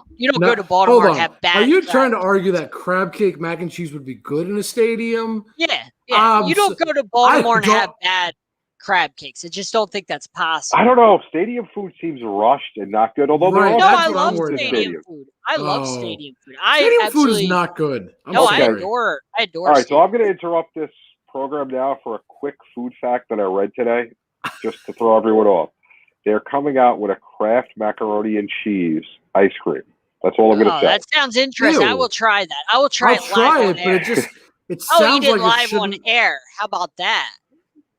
to Baltimore and have bad. Are you trying to argue that crab cake mac and cheese would be good in a stadium? Yeah. You don't go to Baltimore and have bad crab cakes. I just don't think that's possible. I don't know. Stadium food seems rushed and not good. Although I love stadium food. I love stadium food. Stadium food is not good. I adore it. All right, so I'm going to interrupt this program now for a quick food fact that I read today, just to throw everyone off. They're coming out with a Kraft macaroni and cheese ice cream. That's all I'm going to say. That sounds interesting. Ew. I will try that. I will try it live on air. But it I'll sounds eat it like live on air. How about that?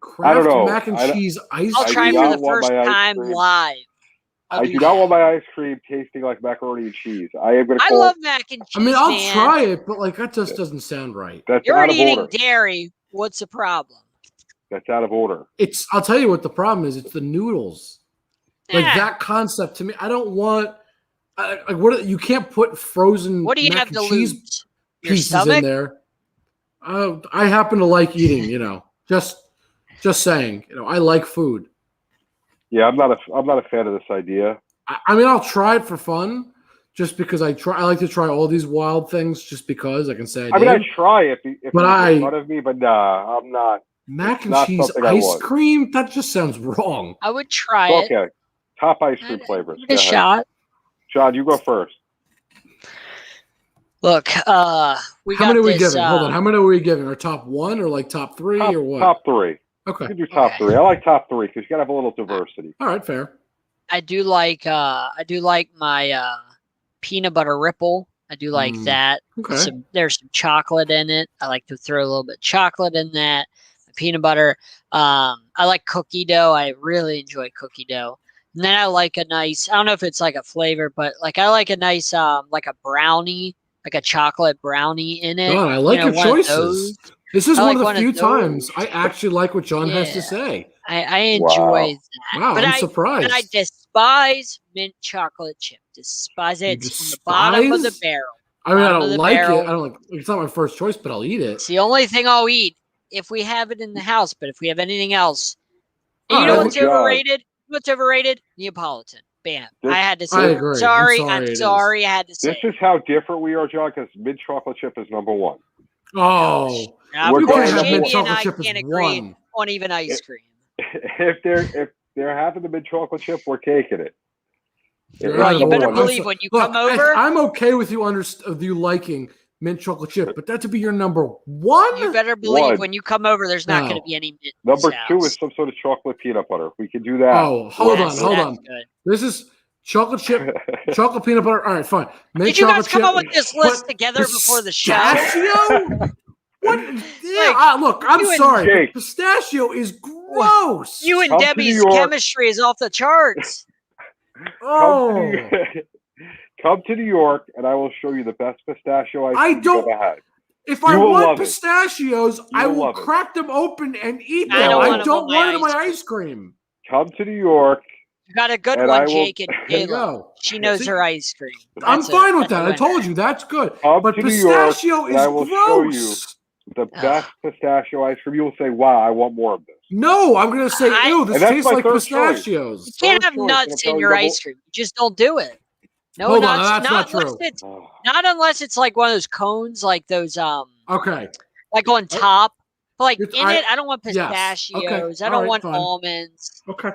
Kraft I don't know. mac and cheese ice cream. I'll try it for the first time live. I do not want my ice cream tasting like macaroni and cheese. I love mac and cheese. I mean, I'll try it, but like that just doesn't sound right. That's You're out of eating order. dairy. What's the problem? That's out of order. I'll tell you what the problem is. It's the noodles. Like that concept to me, I don't want. Like you can't put frozen. What do you have to lose? Your pieces stomach? in there. I happen to like eating. Just saying. I like food. Yeah, I'm not a fan of this idea. I mean, I'll try it for fun, just because I like to try all these wild things, just because I can say. I mean, I'd try if you make fun of me, but nah, I'm not. Mac and cheese ice cream? That just sounds wrong. I would try it. Okay, top ice cream flavors. Give it a shot. John, you go first. Look, we how got many are we this, giving? Hold on. How many are we giving? Our top one or like top three or what? Top three. Okay. You can do top three. I like top three because you gotta have a little diversity. All right, fair. I do like my peanut butter ripple. I do like that. Okay. There's some chocolate in it. I like to throw a little bit of chocolate in that. Peanut butter. I like cookie dough. I really enjoy cookie dough. And then I like a nice, I don't know if it's like a flavor, but like I like a nice like a brownie, like a chocolate brownie in it. God, I like your choices. This is one of the few times I actually like what John has to say. I enjoy that. Wow, but I'm surprised. And I despise mint chocolate chip. Despise it. It's on the bottom of the barrel. I mean, I don't like it. I don't like. It's not my first choice, but I'll eat it. It's the only thing I'll eat if we have it in the house. But if we have anything else, you know what's overrated? What's overrated? Neapolitan. Bam. I had to say. I agree. I'm sorry. I had to say. This is how different we are, John. Because mint chocolate chip is number one. Oh, of course, Jamie and I can't agree on even ice cream. If they're having the mint chocolate chip. We're taking it. Well, you better Look, believe when you come over. I'm okay with you liking mint chocolate chip, but that to be your number one. You better believe when you come over, there's not going to be any mint. Number two is some sort of chocolate peanut butter. We can do that. Oh, hold on. Good. This is chocolate chip, chocolate peanut butter. All right, fine. Mint Did you guys come chip, up with this list together before the show? Pistachio? What? Yeah, look, I'm sorry. Jake. Pistachio is gross. You and Debbie's chemistry is off the charts. Oh. Come to New York, and I will show you the best pistachio ice cream you've ever had. If I want pistachios, I will crack them open and eat them. I don't want it in my ice cream. Come to New York. You got a good one, Jake and Kayla. She knows her ice cream. I'm fine with that. I told you that's good. But pistachio is gross. I will show you the best pistachio ice cream. You'll say, "Wow, I want more of this." No, I'm gonna say, "Ew, this tastes like pistachios." You can't have nuts in your ice cream. You just don't do it. No Hold nuts. on, that's not true. Not unless it's like one of those cones, like those Okay. Like on top. But like it, I don't want pistachios. Yes. Okay. I don't want almonds. Okay.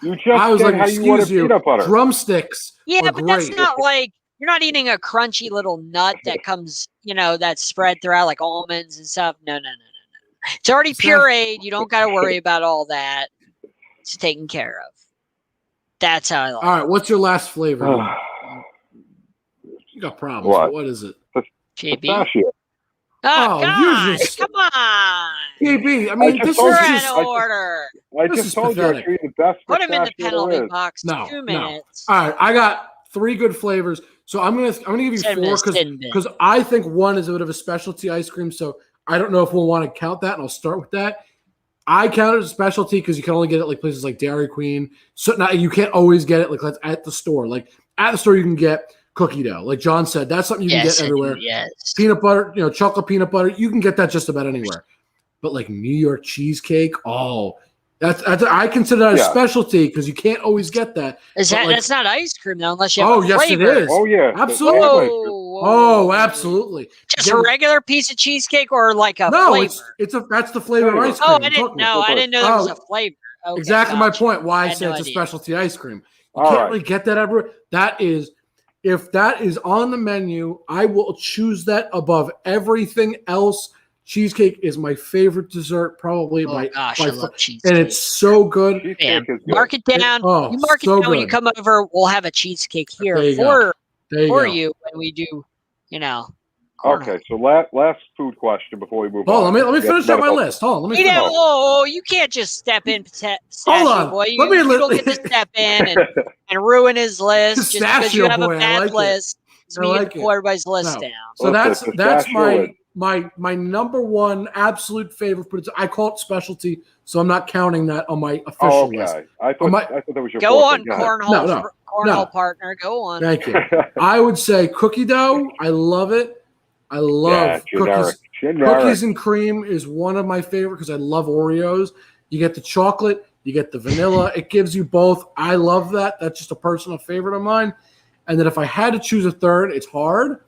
You just said how you wanted peanut butter. Drumsticks. Yeah, but that's not like you're not eating a crunchy little nut that comes, that's spread throughout like almonds and stuff. No. It's already pureed. You don't got to worry about all that. It's taken care of. That's how I like it. All right, what's your last flavor? You got problems. What is it? JB. Pistachio. Oh, God. Come on. JB, I mean, this is just out of order. I just told you the best. Put him in the penalty box. No, 2 minutes. No. All right, I got 3 good flavors. So I'm gonna give you 4 because I think 1 is a bit of a specialty ice cream. So I don't know if we'll want to count that, and I'll start with that. I count it as a specialty because you can only get it like places like Dairy Queen. So now you can't always get it like at the store. Like at the store, you can get cookie dough. Like John said, that's something you can get everywhere. Yes. Peanut butter, chocolate peanut butter, you can get that just about anywhere. But like New York cheesecake, that's I consider that a specialty because you can't always get that. That's not ice cream though, unless you have a yes, flavor. it is. Oh yeah, absolutely. Oh, absolutely. Just a regular piece of cheesecake or like a flavor? That's the flavor of ice cream. Oh, I didn't know. I didn't know there was a flavor. Okay, exactly my point. Why I said it's a specialty ice cream. You can't really get that everywhere. If that is on the menu, I will choose that above everything else. Cheesecake is my favorite dessert, probably. I love cheesecake. And it's so good. Mark it down. You mark it down when you come over. We'll have a cheesecake here for you when we do, Okay, so last food question before we move on. Let me finish up my list. Hold on, let me finish. Oh, you can't just step in, hold on. Boy. You don't get to step in and ruin his list just because you have a bad list. So you pull everybody's list down. So that's my number 1 absolute favorite. But I call it specialty, so I'm not counting that on my official list. I thought that was your go on, cornhole partner. Go on. Thank you. I would say cookie dough. I love it. I love cookies. Cookies and cream is one of my favorite because I love Oreos. You get the chocolate, you get the vanilla. It gives you both. I love that. That's just a personal favorite of mine. And then if I had to choose a third, it's hard.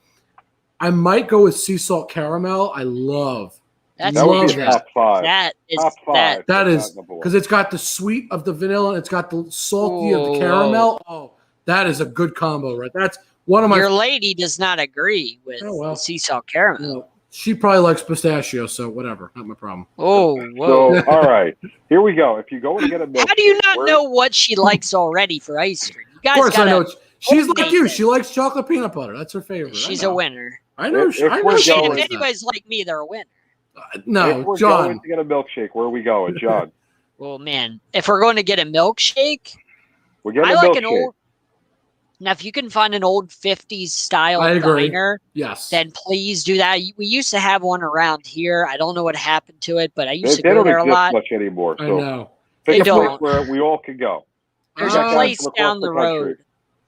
I might go with sea salt caramel. I love. That's top 5. That is top 5. That is because it's got the sweet of the vanilla and it's got the salty of the caramel. Oh, that is a good combo, right? That's one of my. Your lady does not agree with the sea salt caramel. She probably likes pistachio, so whatever, not my problem. Oh, whoa! So, all right, here we go. If you go and get a milk, how do you not know what she likes already for ice cream? You guys, of course, I know. She's like you. She likes chocolate peanut butter. That's her favorite. She's a winner. I know. If anybody's like me, they're a winner. No, if we're John. Going to get a milkshake, where are we going, John? Well, man, if we're going to get a milkshake, we're getting a milkshake. An old. Now, if you can find an old 50s style diner, then please do that. We used to have one around here. I don't know what happened to it, but I used to go there a lot. They don't exist much anymore. So I know. They don't. Where we all can go. There's a place down the road.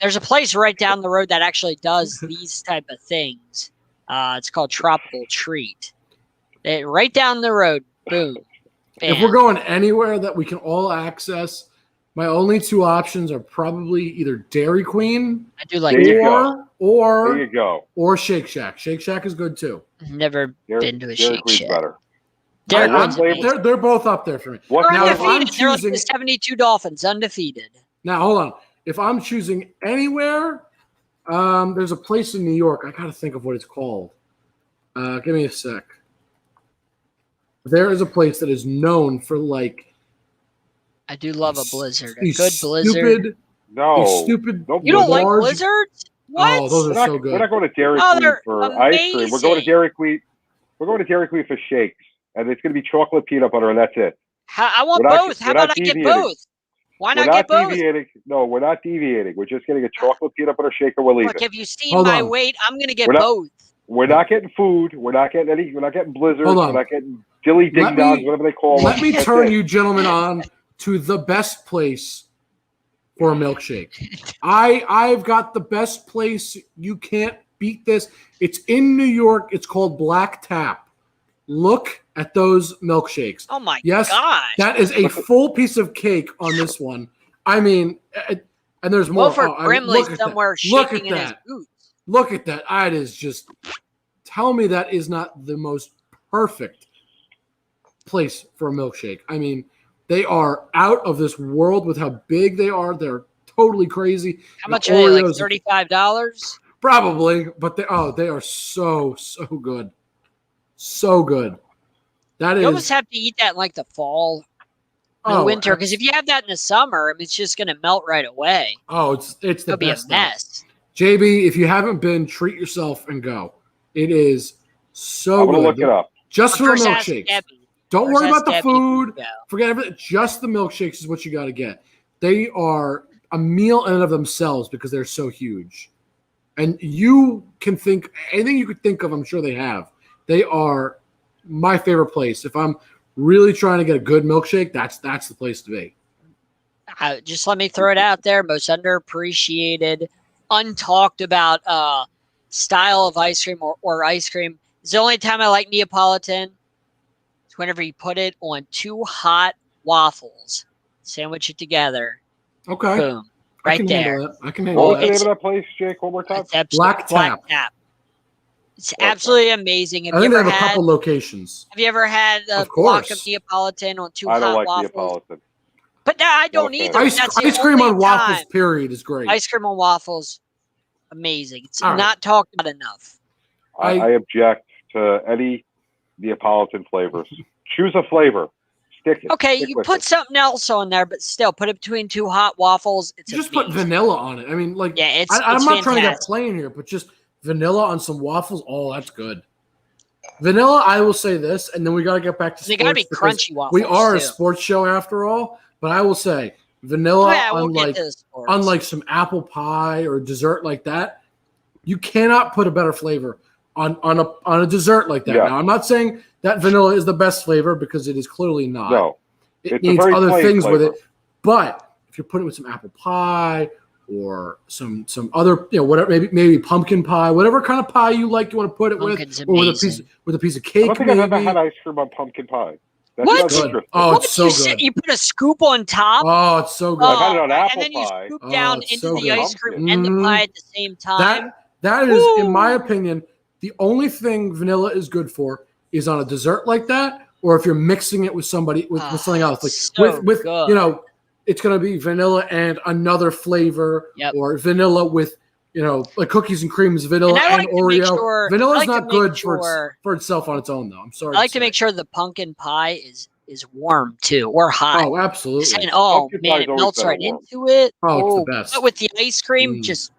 There's a place right down the road that actually does these type of things. It's called Tropical Treat. Right down the road. Boom. Bam. If we're going anywhere that we can all access, my only 2 options are probably either Dairy Queen. I do like or Shake Shack. Shake Shack is good too. Never been to a Shake Shack. Better. They're both up there for me. What They're Now, if I'm undefeated. They're like choosing- the 72 Dolphins, undefeated. Now, hold on. If I'm choosing anywhere, there's a place in New York. I got to think of what it's called. Give me a sec. There is a place that is known for like I do love a blizzard. A these good blizzard. These No. stupid. Don't You don't like large- blizzards? What? Oh, those are so good. We're not going to Dairy Oh, Queen they're for ice cream. We're going to amazing. Dairy Queen. We're going to Dairy Queen for shakes, and it's going to be chocolate peanut butter, and that's it. I want We're not- both. How we're about not I get deviating. both? Why We're not get both? deviating. No, we're not deviating. We're just getting a chocolate peanut butter shake, and we're leaving. Look, if you've seen Hold my on. weight, I'm going to get We're not- both. We're not getting food. We're not getting any. We're not getting blizzards. Hold on. We're not getting dilly ding dongs, whatever they call them. Let me That's turn it. you gentlemen on to the best place for a milkshake. I've got the best place. You can't beat this. It's in New York. It's called Black Tap. Look at those milkshakes. Oh my Yes, gosh. that is a full piece of cake on this one. I mean, and there's more. Wilford I mean, Brimley look at somewhere that. Look shaking at in his that. boots. Look at that. It is just. Tell me that is not the most perfect place for a milkshake. I mean, they are out of this world with how big they are. They're totally crazy. How The much are they? Like Oreos- $35? Probably, but they are so good. So good. That You almost is have to eat that in like the fall or winter, because if you have that in the summer, I mean, it's just going to melt right away. it's the It'll be a best stuff. mess. JB, if you haven't been, treat yourself and go. It is so I'm going good. to look it up. Just for the First ask milkshakes. Debbie. Don't First worry ask about the Debbie food. if you go. Forget everything. Just the milkshakes is what you got to get. They are a meal in and of themselves because they're so huge. And you can think anything you could think of, I'm sure they have. They are my favorite place. If I'm really trying to get a good milkshake, that's the place to be. Just let me throw it out there. Most underappreciated, untalked about style of ice cream or ice cream. It's the only time I like Neapolitan. It's whenever you put it on 2 hot waffles, sandwich it together. Okay. Boom. I Right can there. handle that. I can What handle was the that. name of that place, Jake? One more time. It's absolutely Black Tap. It's absolutely amazing. Have I you think they ever have a had? couple locations. Have you ever had a Of block of course. Neapolitan on 2 I don't hot like waffles? Neapolitan. But no, I don't Okay. either. Ice That's the cream only on waffles, time. period, is great. Ice cream on waffles, amazing. It's All right. not talked about enough. I object to any Neapolitan flavors. Choose a flavor. Stick it. Okay, Stick you with put it. something else on there, but still, put it between 2 hot waffles. It's You just put amazing. vanilla on it. I mean, like, Yeah, it's I'm not trying to get fantastic. plain here, but just vanilla on some waffles. Oh, that's good. Vanilla, I will say this, and then we got to get back to They sports. got to be because crunchy waffles. We are a too. sports show after all, but I will say vanilla Yeah, we'll on get like to the sports. unlike some apple pie or dessert like that, you cannot put a better flavor on a dessert like that. Yeah. Now, I'm not saying that vanilla is the best flavor because it is clearly not. No. It It's a needs very other plain things with flavor. it. But if you're putting it with some apple pie or some other, whatever, maybe pumpkin pie, whatever kind of pie you like, you want to put it Pumpkin's with, or with a piece of I cake. don't think I've ever maybe. had ice cream on pumpkin pie. That What? sounds Good. interesting. Oh, What it's so you good. said? You put a scoop on top. Oh, it's so good. I've had it on and apple then you pie. scoop Oh, down it's into so the good. ice cream Pumpkin. and the Mhm. pie at the same time. That is, in my Woo! opinion, the only thing vanilla is good for is on a dessert like that, or if you're mixing it with somebody with something else, like so with good. it's gonna be vanilla and another flavor, Yep. or vanilla with like cookies and cream is vanilla And I and like to make Oreo. sure- Vanilla I is like to not make good sure- for itself on its own, though. I'm sorry. I like to make sure the pumpkin pie is warm too, or hot. Oh, absolutely. Saying, Pumpkin man, pie's it always melts better right warm. into it. Oh, it's the best. But with the ice cream, Mm. just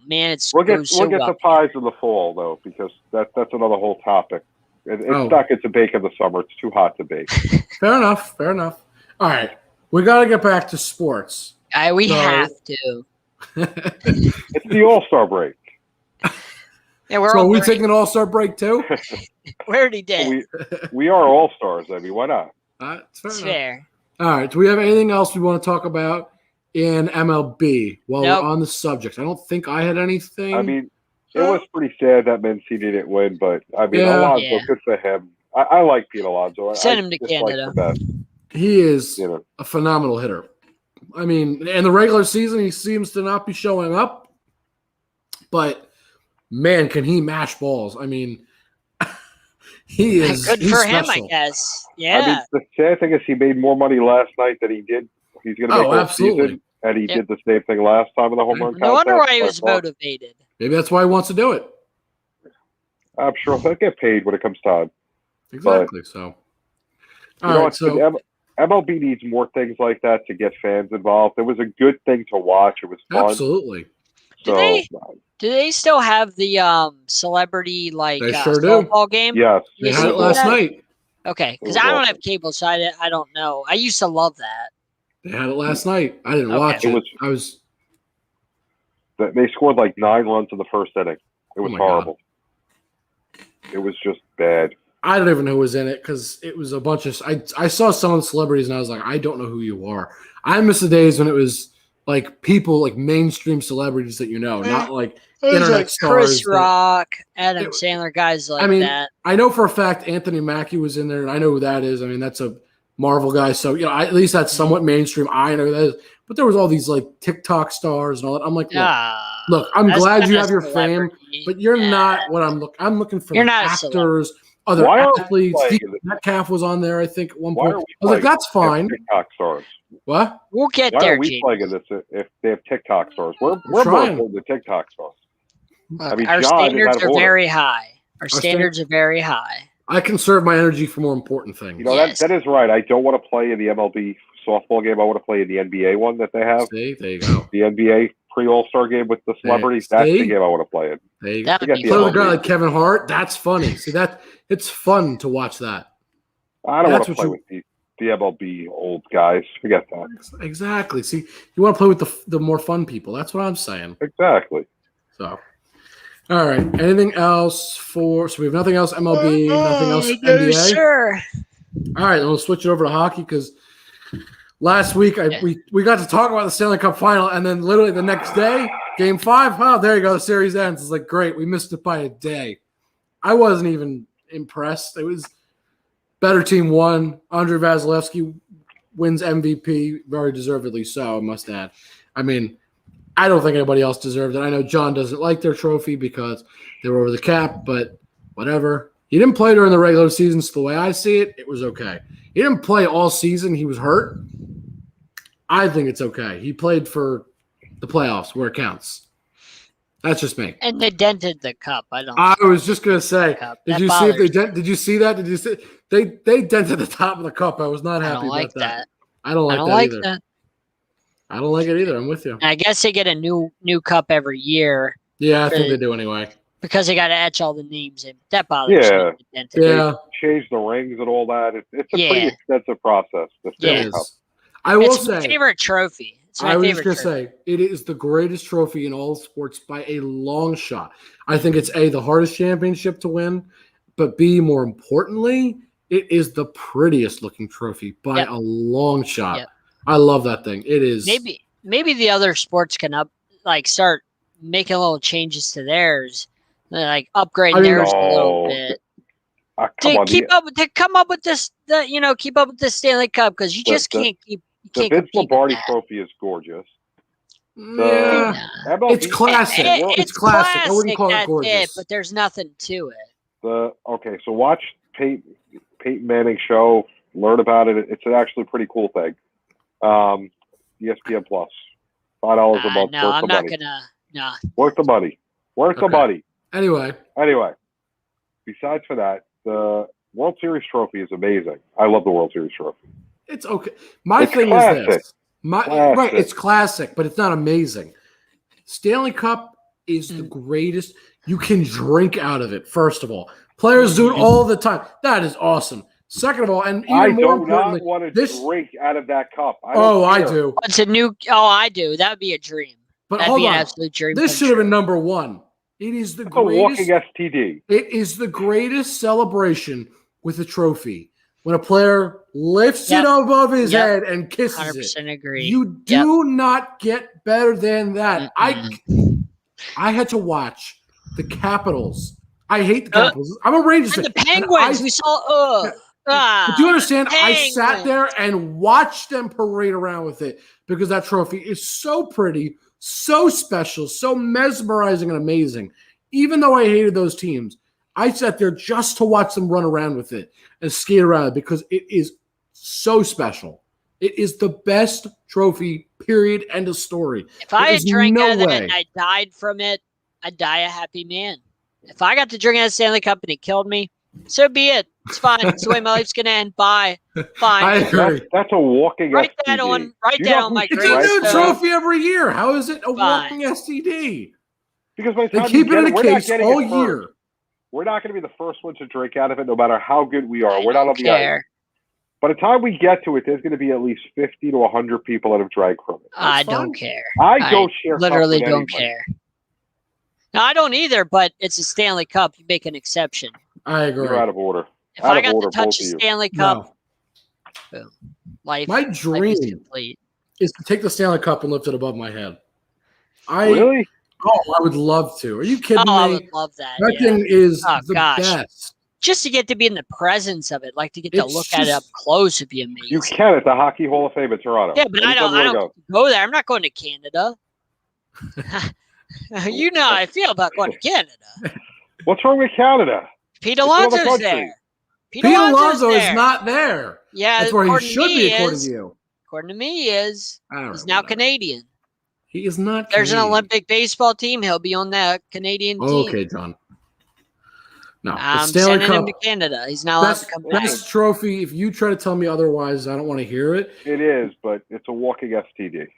man, it's We'll get goes so the well. pies in the fall though, because that's another whole topic. It's not good to bake in the summer. It's too hot to bake. Fair enough. All right, we got to get back to sports. We So- have to. It's the All-Star break. Yeah, we're So all are we great. taking an all-star break too? We already did. We are All-Stars. I mean, why not? It's It's enough. fair. All right. Do we have anything else we want to talk about in MLB while Nope. we're on the subject? I don't think I had anything. I mean, it was pretty sad that Mancini didn't win, but I mean, Yeah. Alonso, Yeah. good for him. I like Pete Alonso. Send I him to just like Canada. the best, he is you know. a phenomenal hitter. I mean, in the regular season, he seems to not be showing up, but man, can he mash balls? I mean, He is good he's for special. him, I guess. I Yeah. mean, the sad thing is he made more money last night than he did. He's going to make all absolutely. season, and he Yep. did the same thing last time in the home run No wonder contest. why he by was far. motivated. Maybe that's why he wants to do it. I'm sure he'll get paid when it comes time. Exactly. So, You know what? MLB needs more things like that to get fans involved. It was a good thing to watch. It was fun. Absolutely. So, Do they still have the celebrity They sure do. softball game? yes. They You had see it last that? night. Okay, because It was I don't awesome. have cable, so I don't know. I used to love that. They had it last night. I didn't Okay. watch It it. was- They scored like 9 runs in the first inning. It was my horrible. It was just bad. I don't even know who was in it because it was a bunch of. I saw some of the celebrities and I was like, I don't know who you are. I miss the days when it was like people like mainstream celebrities that you know, not like internet like stars. Chris Rock, Adam Sandler, guys like that. I know for a fact Anthony Mackie was in there, and I know who that is. I mean, that's a Marvel guy, so at least that's somewhat mainstream. I know who that is. But there was all these like TikTok stars and all that. I'm like, look, I'm glad you have your fame, but you're not what I'm looking. I'm looking for You're like, not actors, other Why are we athletes. playing Steve Metcalf was on there, I think, at one Why point. are I we was like, playing that's fine. TikTok stars. What? We'll get Why there, are we James. playing in this if they have TikTok stars? We're more trying. important than TikTok stars. Look, I mean, our John is standards out of are order. very high. Our standards are very high. I conserve my energy for more important things. You know, Yes. that is right. I don't want to play in the MLB softball game. I want to play in the NBA one that they have. See, there you go. The NBA pre-All-Star game with the celebrities. That's the game I want to play in. There you That go. would be Play with a fun. guy like Kevin Hart. That's funny. See that? It's fun to watch that. I don't want That's to what play with the MLB old guys. Forget that. Exactly. See, you want to play with the more fun people. That's what I'm saying. Exactly. So, all right. Anything else so we have nothing else MLB, nothing else NBA? Sure. All right, then we'll switch it over to hockey because last week we got to talk about the Stanley Cup final, and then literally the next day, Game 5. Oh, there you go. The series ends. It's like great. We missed it by a day. I wasn't even impressed. It was better team won. Andrei Vasilevsky wins MVP, very deservedly so, I must add. I mean, I don't think anybody else deserved it. I know John doesn't like their trophy because they were over the cap, but whatever. He didn't play during the regular season, so the way I see it, it was okay. He didn't play all season. He was hurt. I think it's okay. He played for the playoffs where it counts. That's just me. And they dented the cup. I was just gonna say, did you see if they did you see that? Did you see they dented the top of the cup? I was not happy about that. I don't like that either. I don't like it either. I'm with you. I guess they get a new cup every year. Yeah, I think they do anyway. Because they got to etch all the names in. That bothers me. Yeah. Change the rings and all that. It's a pretty extensive process. It is. I will say, my favorite trophy. I was just going to say, it is the greatest trophy in all sports by a long shot. I think it's A, the hardest championship to win, but B, more importantly, it is the prettiest looking trophy by a long shot. Yep. I love that thing. It is. Maybe the other sports can start making little changes to theirs, like upgrade theirs a little bit. Come up with this Stanley Cup because you just can't keep. The Vince Lombardi trophy is gorgeous. Yeah, it's classic. It's classic. I wouldn't call it gorgeous, but there's nothing to it. So watch Peyton Manning show, learn about it. It's actually a pretty cool thing. ESPN Plus, $5 a month. No, I'm not gonna. No, worth the money. The money. Anyway, besides for that, the World Series trophy is amazing. I love the World Series trophy. It's okay. It's thing classic. Is this. Right, it's classic, but it's not amazing. Stanley Cup is the greatest. You can drink out of it, first of all. Players do it all the time. That is awesome. Second of all, and even more importantly, I do not want to drink out of that cup. I do. It's a new. Oh, I do. That would be a dream. But That'd be an absolute dream. This should have been number one. It is the greatest. A walking STD. It is the greatest celebration with a trophy. When a player lifts it above his head and kisses 100% agree. You do not get better than that. I had to watch the Capitals. I hate the Capitals. I'm a Rangers fan. And the Penguins. We saw. But do you understand? Penguins. I sat there and watched them parade around with it because that trophy is so pretty, so special, so mesmerizing and amazing. Even though I hated those teams, I sat there just to watch them run around with it and skate around because it is so special. It is the best trophy, period, end of story. If I had drank out of that way. and I died from it, I'd die a happy man. If I got to drink out of the Stanley Cup and it killed me, so be it. It's fine. It's the way my life's gonna end. Bye. Fine. I agree. That's a walking Write STD. that on. Write You that know on who my should It's a write new that? trophy every year. How is it a Fine. walking STD? Because by the They time keep we it get in a we're not case getting all it first. year. We're not going to be the first ones to drink out of it, no matter how good we are. I We're not don't on the ice. care. By the time we get to it, there's going to be at least 50 to 100 people that have drank from it. I fine. don't care. I go share literally cups with don't anybody. care. No, I don't either, but it's a Stanley Cup. You make an exception. I agree. You're out of order. If Out I of got order, to touch both a of you. Stanley Cup, No. boom. Life My is dream complete. is to take the Stanley Cup and lift it above my head. Really? I would love to. Are you kidding Oh, I me? would love that. That Yeah. thing is Oh, the gosh. best. Just to get to be in the presence of it, like to get to It's look at it up just- close would be amazing. You can at the Hockey Hall of Fame in Toronto. Yeah, but I Anytime don't you wanna go there. I'm not going to Canada. You know how I feel about going to Canada. What's wrong with Canada? Pete another Alonso's country. there. Pete Alonso is there. not there. Yeah, That's where he according to should me be, he according is. to you. According to me, he is. I don't He's know, now whatever. Canadian. He is not. There's an Canadian. Olympic baseball team. He'll be on that Canadian team. Okay, John. No, the I'm Stanley sending Cup. him to Canada. He's not allowed to come back. Best trophy. If you try to tell me otherwise, I don't want to hear it. It is, but it's a walking STD.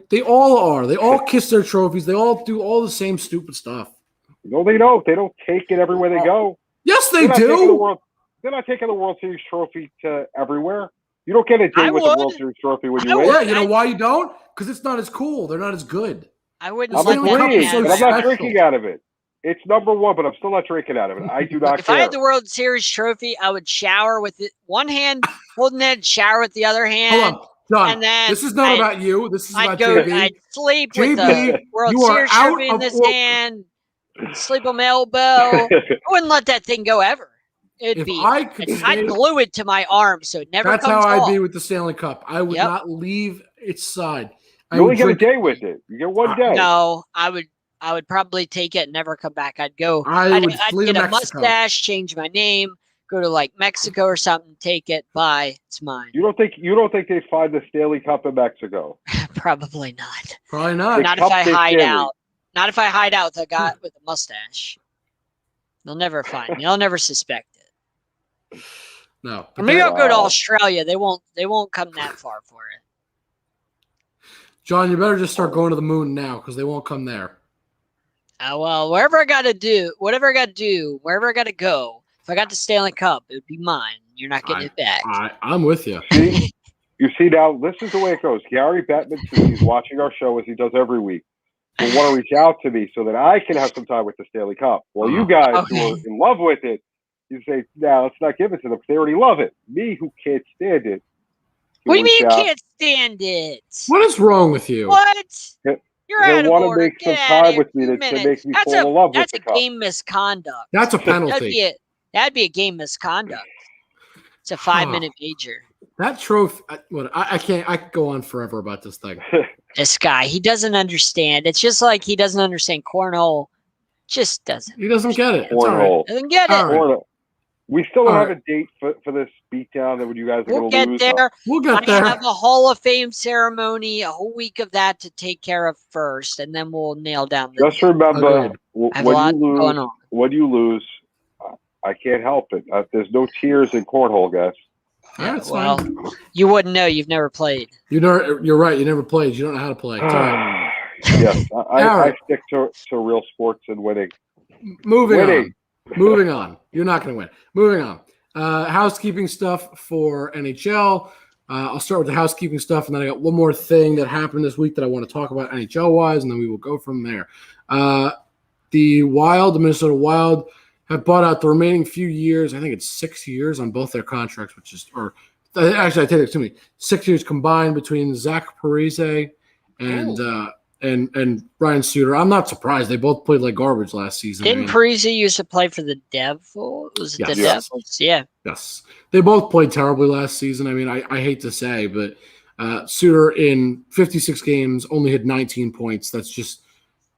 They all are. They all kiss their trophies. They all do all the same stupid stuff. No, they don't. They don't take it everywhere they go. Yes, they They're not taking the do. World- They're not taking the World Series trophy to everywhere. You don't get a I date with would. the World Series trophy when I you would. win. Yeah, you know why you don't? Because it's not as cool. They're not as good. I wouldn't I'm let Stanley that Cup agreeing, is so but I'm happen. not special. drinking out of it. It's number one, but I'm still not drinking out of it. I do not If care. I had the World Series trophy, I would shower with it, one hand holding it, shower with the other hand. Hold on, John. And then This is not I'd- about you. This is I'd about go. JB. I'd sleep with JB, the World you are Series out trophy in of this order. hand. Sleep on my elbow. I wouldn't let that thing go ever. It'd If be. I could I'd stay, glue it to my arm so it never that's comes how I'd off. be with the Stanley Cup. I would Yep. not leave its side. I You only would get a drink- day with it. You get one day. No, I would probably take it and never come back. I'd go. I would I'd flee to get a Mexico. mustache, change my name, go to like Mexico or something, take it. Bye. It's mine. You don't think they'd find the Stanley Cup in Mexico? Probably not. Probably not. Not if Cup I they hide carry. out. Not if I hide out with a guy with a mustache. They'll never find me. They'll never suspect it. No. Or maybe that- I'll go to Wow. Australia. They won't come that far for it. John, you better just start going to the moon now because they won't come there. Well, wherever I got to do, whatever I got to do, wherever I got to go, if I got the Stanley Cup, it would be mine. You're not getting it back. I'm with you. See, you see now. This is the way it goes. Gary Bettman, since he's watching our show as he does every week, will want to reach out to me so that I can have some time with the Stanley Cup. Well, you guys who Okay. are in love with it, you say, "No, let's not give it to them. They already love it." Me, who can't stand it. What do you mean you reach out. can't stand it? What is wrong with you? What? He'll- You're out He'll of want to order. make some Get out of time here. with me 2 to minutes. make me That's fall in love with That's the a cup. game misconduct. That's a penalty. That'd be a game misconduct. It's a 5-minute major. That trophy. I can't. I could go on forever about this thing. This guy, he doesn't understand. It's just like he doesn't understand cornhole. Just doesn't. He doesn't get it. It's all right. Cornhole. Doesn't get it. All right. Cornhole. We still don't All have right. a date for this beatdown that you guys are We'll going to get lose. there. We'll I get there. have a Hall of Fame ceremony, a whole week of that to take care of first, and then we'll nail down the Just remember, Agreed. I have a lot when going on. you lose, I can't help it. There's no tears in cornhole, guys. Yeah, that's well, fine. you wouldn't know. You've never played. You're right. You never played. You don't know how to play. It's all right. Yes, All I right. stick to real sports and winning. Moving Winning. on. Moving on. You're not going to win. Moving on. Housekeeping stuff for NHL. I'll start with the housekeeping stuff, and then I got one more thing that happened this week that I want to talk about NHL-wise, and then we will go from there. The Minnesota Wild, have bought out the remaining few years. I think it's 6 years on both their contracts, actually, I take it to me. 6 years combined between Zach Parise and Ryan Suter. I'm not surprised. They both played like garbage last season. Didn't Parisi used to play for the Devils? Was it the Yes. Devils? Yeah. Yes. They both played terribly last season. I mean, I hate to say, but Suter in 56 games only had 19 points. That's just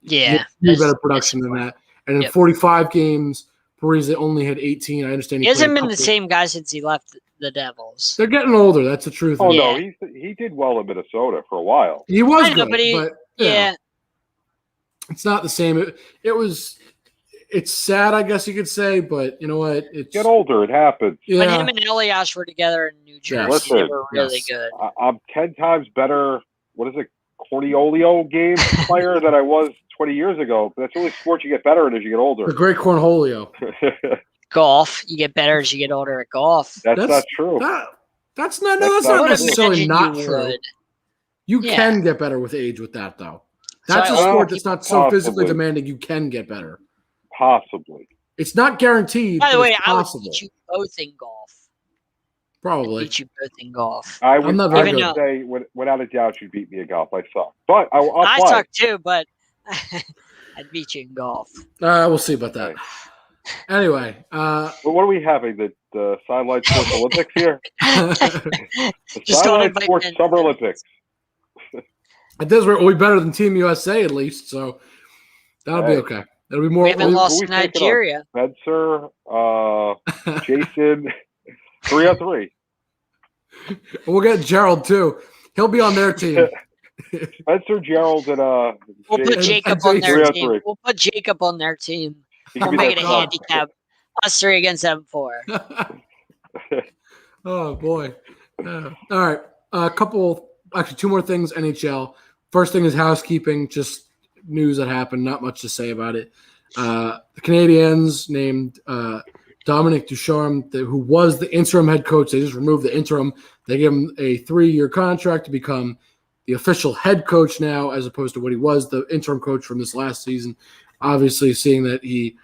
Yeah. better production than that. And in Yep. 45 games, Parise only had 18. I understand He played hasn't a been the couple- same guy since he left the Devils. They're getting older. That's the truth. Oh of it. no, Yeah. he did well in Minnesota for a while. He was I know, good, but but you know, yeah. it's not the same. It's sad, I guess you could say, but you know what? It's Get older, it happens. When yeah. him and Elias were together in New Jersey, Yes. they Listen, were really yes. good. I'm 10 times better. What is it? Cornholio game player than I was 20 years ago. But that's the only sport you get better in as you get The older. great Cornholio. Golf, you get better as you get older at golf. That's not true. That's not That's that's not not I would necessarily imagine not you true. would. You Yeah. can get better with age with that, though. That's So a I sport always that's keep not so physically possibly. demanding. You can get better. Possibly. It's not guaranteed. By the but way, it's I would possible. beat you both in golf. Probably. Beat you both in golf. I would, I'm not I very would good. say, without a doubt, you'd beat me at golf. I suck. But I'll I play. suck too, but I'd beat you in golf. We'll see about that. Okay. Anyway, But what are we having? The Sideline Sports Olympics here? The Just don't Sideline invite Sports men. Summer Olympics. at this rate, we'll be better than Team USA at least, so that'll be Hey. okay. It'll be more. We haven't who lost we to taking on? Nigeria. Spencer, Jason, 3-on-3. We'll get Gerald too. He'll be on their team. Spencer, Gerald, and We'll put Jason. Jacob on their 3-on-3. team. We'll put Jacob on their team. He We'll can be make their it a God. handicap. Us three against them four. Oh boy! All right, two more things. NHL. First thing is housekeeping. Just news that happened. Not much to say about it. The Canadiens named Dominic Ducharme, who was the interim head coach. They just removed the interim. They gave him a 3-year contract to become the official head coach now, as opposed to what he was, the interim coach from this last season. Obviously, seeing that he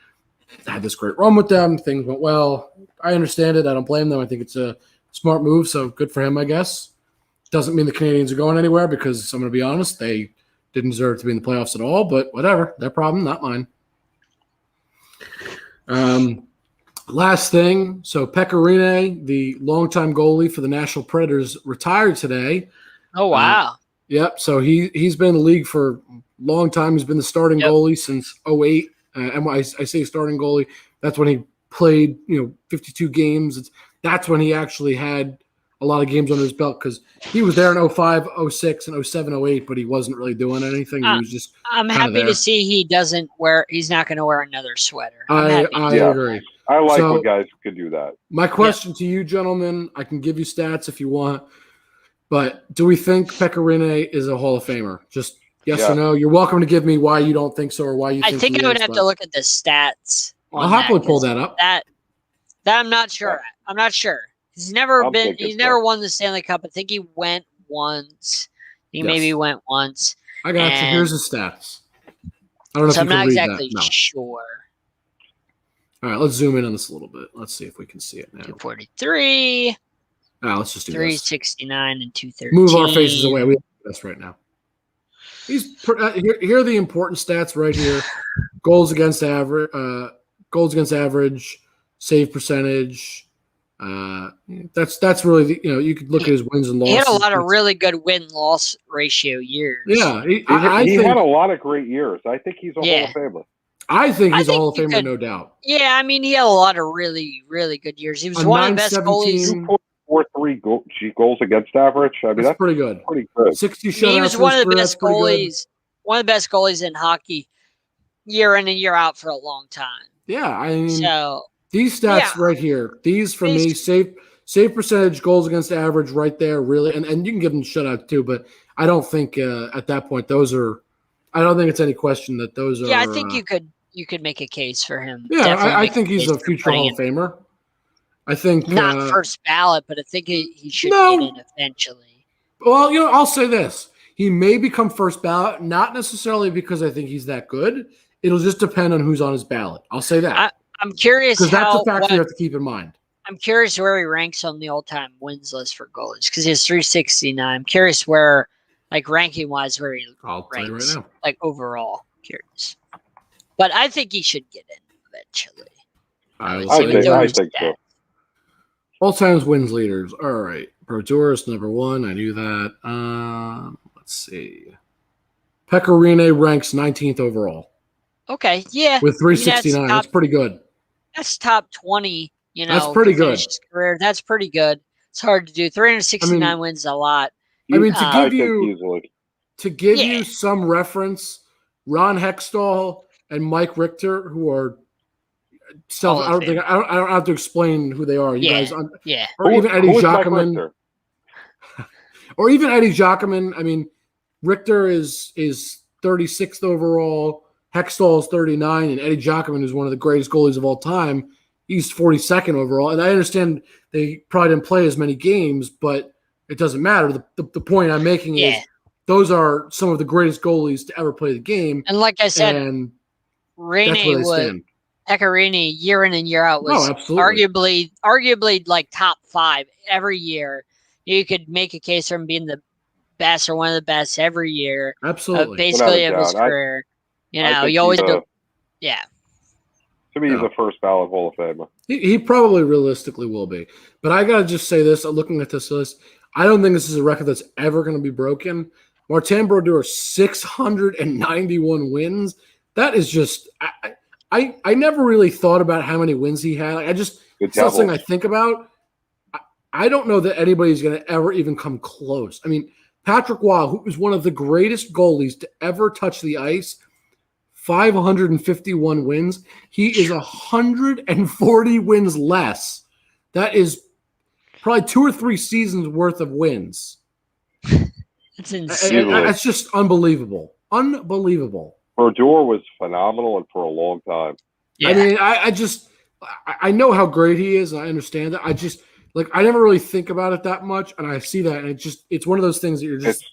had this great run with them, things went well. I understand it. I don't blame them. I think it's a smart move, so good for him, I guess. Doesn't mean the Canadiens are going anywhere because I'm going to be honest, they didn't deserve to be in the playoffs at all, but whatever. Their problem, not mine. Last thing, so Pekka Rinne, the longtime goalie for the Nashville Predators, retired today. Oh wow! Yep, so he's been in the league for a long time. He's been the starting goalie since 2008. And when I say starting goalie, that's when he played 52 games. That's when he actually had a lot of games under his belt because he was there in 05, 06, and 07, 08, but he wasn't really doing anything. He was just I'm happy to see he's not going to wear another sweater. I Yeah. agree. I like So- when guys can do that. My question to you, gentlemen, I can give you stats if you want, but do we think Pekka Rinne is a Hall of Famer? Just yes Yeah. or no. You're welcome to give me why you don't think so or why you I think think he I would is, have but to look at the stats. I'll on happily that, pull 'cause that up. That I'm not sure. I'm not sure. He's never I'm thinking He's never so. won the Stanley Cup. I think he went once. He Yes. maybe went once. I got you. and- Here's his stats. I don't know So if I'm you can not read exactly that. No. sure. All right, let's zoom in on this a little bit. Let's see if we can see it now. 243, Let's just do this. 369, and 213. Move our faces away. We have this right now. Here are the important stats right here: goals against average, save percentage. That's really you could look at his wins and losses. He had a lot of really good win-loss ratio years. Yeah, He think had a lot of great years. I think he's a Hall Yeah. of Famer. I think he's I a Hall of think Famer, you could- no doubt. Yeah, I mean, he had a lot of really, really good years. He was A one of the best 917 goalies. 2.43 goals against average. I mean, That's that's pretty good. pretty good. 60 He shutouts. was in one his of the career, best that's pretty good. goalies. One of the best goalies in hockey, year in and year out for a long time. Yeah, I mean, So these stats right here, these for me, save percentage, goals against average, right there, really, and you can give them shutouts too, but I don't think at that point those are. I don't think it's any question that those are. yeah, I think you could make a case for him. Yeah, Definitely I make think he's case a for future putting Hall of in- Famer. I think Not first ballot, but I think he should No. get in eventually. Well, I'll say this: he may become first ballot, not necessarily because I think he's that good. It'll just depend on who's on his ballot. I'll say that I'm curious because that's a how. factor you have to keep in mind. I'm curious where he ranks on the all-time wins list for goalies because he has 369. I'm curious where, like ranking wise, where he I'll tell you right ranks, now. like overall. Curious, but I think he should get in eventually. I will I say think, that. I think so. All times wins leaders. All right. Pro Tourist number 1. I knew that. Let's see. Pekka Rinne ranks 19th overall Okay, yeah. with 369. That's pretty good. That's top 20. That's pretty good. His career. That's pretty good. It's hard to do. 369 wins is a lot. I mean, to I give think you easily. you some reference, Ron Hextall and Mike Richter, who are I don't have to explain who they are. You guys, or even Eddie Jacquemin, or even Eddie Jacquemin. I mean, Richter is 36th overall. Hextall is 39, and Eddie Jacquemin is one of the greatest goalies of all time. He's 42nd overall, and I understand they probably didn't play as many games, but it doesn't matter. The point I'm making is those are some of the greatest goalies to ever play the game. And like I said, Pecorini year in and year out was arguably like top 5 every year. You could make a case for him being the best or one of the best every year. Absolutely. Basically of his career. You always go. Yeah. To me, he's a first ballot Hall of Famer. He probably realistically will be. But I got to just say this, looking at this list, I don't think this is a record that's ever going to be broken. Martin Brodeur, 691 wins. That is just I never really thought about how many wins he had. It's something I think about. I don't know that anybody's going to ever even come close. I mean, Patrick Waugh, who is one of the greatest goalies to ever touch the ice, 551 wins. He is 140 wins less. That is probably 2 or 3 seasons worth of wins. That's insane. That's just unbelievable. Unbelievable. Brodeur was phenomenal and for a long time. Yeah. I mean, I know how great he is, and I understand that. I never really think about it that much, and I see that, and it's one of those things that you're just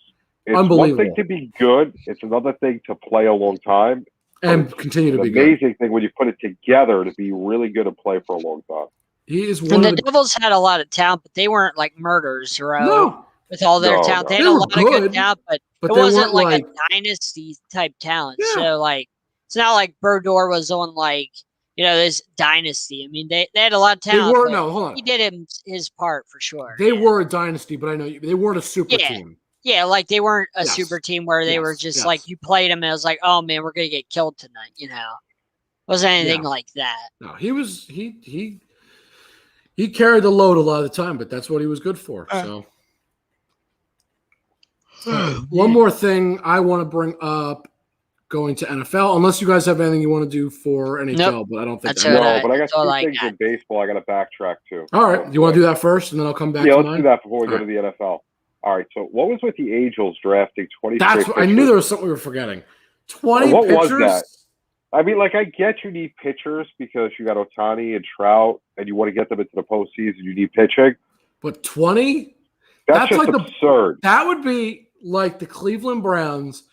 unbelievable. It's one thing to be good. It's another thing to play a long time. And continue to be good. Amazing thing when you put it together to be really good and play for a long time. He is one. And the Devils had a lot of talent, but they weren't like murderers, with all their talent. They had a lot of good talent, but it wasn't like a dynasty type talent. Yeah. So it's not like Brodeur was on this dynasty. I mean, they had a lot of talent. Hold on. He did his part for sure. They were a dynasty, but I know they weren't a super team. Yeah, they weren't a super team where they were just you played them and it was like, oh man, we're gonna get killed tonight. Wasn't anything like that. No, he was he carried the load a lot of the time, but that's what he was good for. So one more thing I want to bring up going to NFL, unless you guys have anything you want to do for NHL, nope. But I don't think but I got 2 things in baseball I got to backtrack to. All right, do you want to do that first, and then I'll come back to mine? Let's do that before we go to the NFL. All right, so what was with the Angels drafting 20 I knew there was something we were forgetting. 20 what pitchers? Was that? I mean, I get you need pitchers because you got Ohtani and Trout, and you want to get them into the postseason. You need pitching. But 20? That's just absurd. That would be like the Cleveland Browns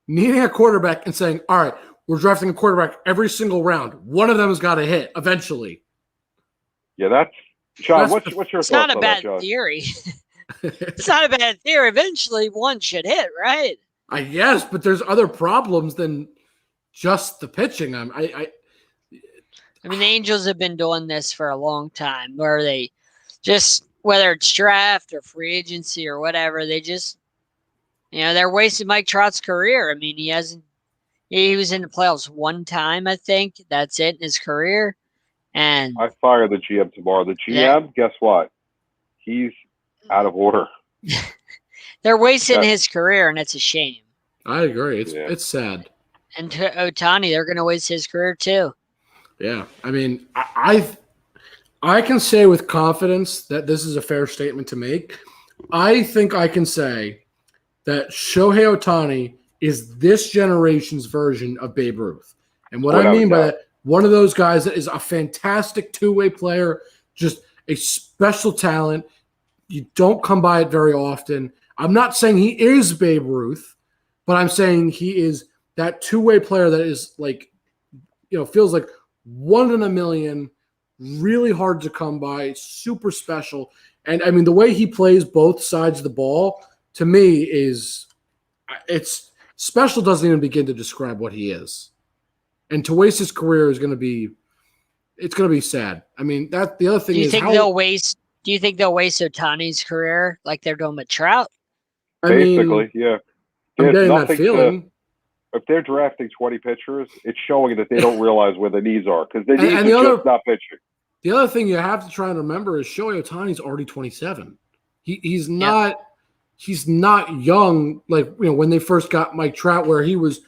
needing a quarterback and saying, all right, we're drafting a quarterback every single round. One of them has got to hit eventually. Yeah, that's – John, what's your thoughts It's not a bad that, theory. It's not a bad theory. Eventually, one should hit, right? I guess, but there's other problems than just the pitching. I mean, the Angels have been doing this for a long time, where they just, whether it's draft or free agency or whatever, they just, they're wasting Mike Trout's career. I mean, he was in the playoffs one time, I think. That's it in his career. And I fire the GM tomorrow. The GM, guess what? He's out of order. They're wasting his career, and it's a shame. I agree. It's sad. And to Ohtani, they're going to waste his career too. Yeah, I mean, I can say with confidence that this is a fair statement to make. I think I can say that Shohei Ohtani is this generation's version of Babe Ruth. And what I mean by that, one of those guys that is a fantastic two-way player, just a special talent. You don't come by it very often. I'm not saying he is Babe Ruth, but I'm saying he is that two-way player that is feels like one in a million, really hard to come by, super special. And I mean, the way he plays both sides of the ball, to me, it's special. Doesn't even begin to describe what he is. And to waste his career is going to be sad. I mean, that the other thing is, do you think they'll waste Ohtani's career like they're doing with Trout? Basically, yeah. I'm getting that feeling. if they're drafting 20 pitchers, it's showing that they don't realize where the needs are because the needs and are just not pitching. The other thing you have to try and remember is Shohei Ohtani's already 27. He's not young like when they first got Mike Trout, where he was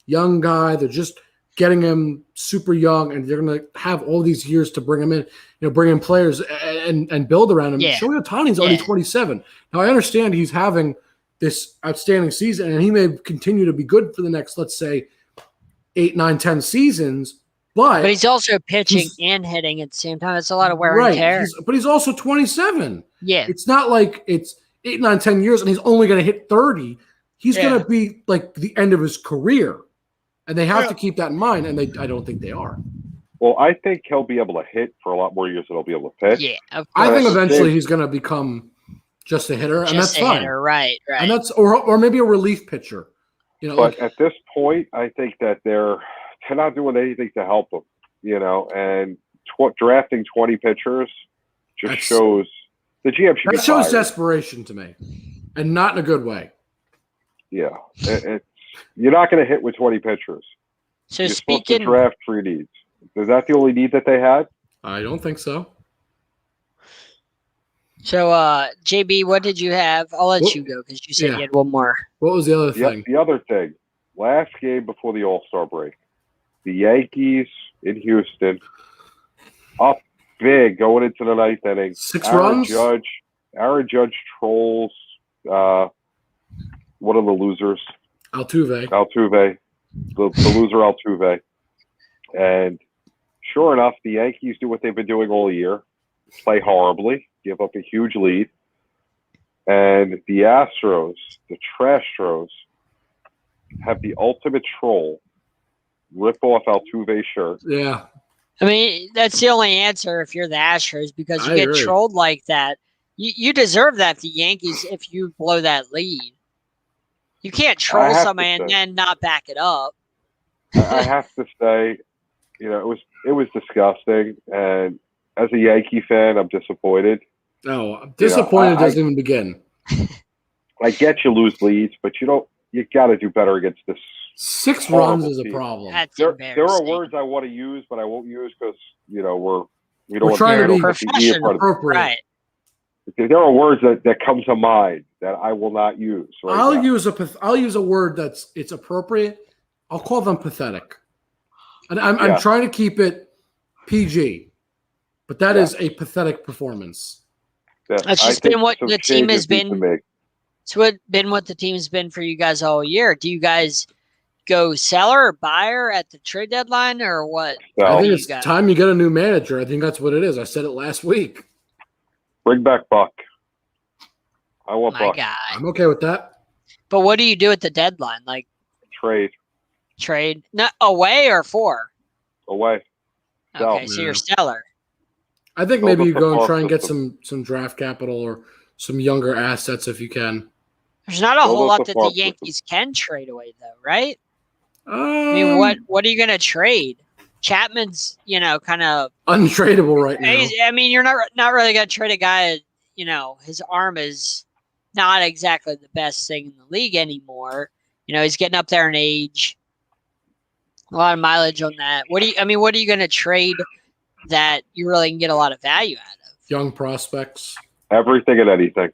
young guy. They're just getting him super young, and they're going to have all these years to bring him in, bring in players and build around him. Shohei Ohtani's already 27. Now I understand he's having this outstanding season, and he may continue to be good for the next, let's say, 8, 9, 10 seasons. But he's also pitching and hitting at the same time. It's a lot of wear and tear. But he's also 27. Yeah. It's not like it's 8, 9, 10 years, and he's only going to hit 30. He's going to be like the end of his career. And they have to keep that in mind, and I don't think they are. Well, I think he'll be able to hit for a lot more years than he'll be able to pitch. Yeah. I think eventually he's going to become just a hitter, and that's fine. Hitter, right. And that's or maybe a relief pitcher. But at this point, I think that they're not doing anything to help them. And drafting 20 pitchers just shows the GM should be that shows fired. Desperation to me, and not in a good way. Yeah, you're not going to hit with 20 pitchers. So you're supposed to draft 3 needs. Is that the only need that they had? I don't think so. So, JB, what did you have? I'll let you go because you said you had one more. What was the other thing? The other thing, last game before the All-Star break, the Yankees in Houston, up big going into the 9th inning. 6 runs? Aaron Judge trolls one of the losers. Altuve. The loser Altuve. And sure enough, the Yankees do what they've been doing all year. Play horribly, give up a huge lead. And the Astros, the Trastros, have the ultimate troll rip off Altuve's shirt. Yeah. I mean, that's the only answer if you're the Astros, because you get trolled like that. You deserve that, the Yankees, if you blow that lead. You can't troll somebody and then not back it up. I have to say, it was disgusting. And as a Yankee fan, I'm disappointed. No, disappointed doesn't even begin. I get you lose leads, but you got to do better against this. 6 runs is a problem. There are words I want to use, but I won't use because we don't we're trying to be professional, appropriate. Right. Because there are words that come to mind that I will not use. I'll use a word it's appropriate. I'll call them pathetic, and I'm trying to keep it PG, but that is a pathetic performance. That's just been what the team has been. It's what the team has been for you guys all year. Do you guys go seller or buyer at the trade deadline, or what? I think it's time you get a new manager. I think that's what it is. I said it last week. Bring back Buck. I want Buck. Guy. I'm okay with that. But what do you do at the deadline? Like trade? Not away or for? Away. Okay, so you're seller. I think maybe you go and try and get some draft capital or some younger assets if you can. There's not a whole lot that the Yankees can trade away, though, right? I mean, what are you going to trade? Chapman's, kind of untradeable right now. I mean, you're not really going to trade a guy. His arm is not exactly the best thing in the league anymore. He's getting up there in age. A lot of mileage on that. What are you going to trade that you really can get a lot of value out of? Young prospects. Everything and anything.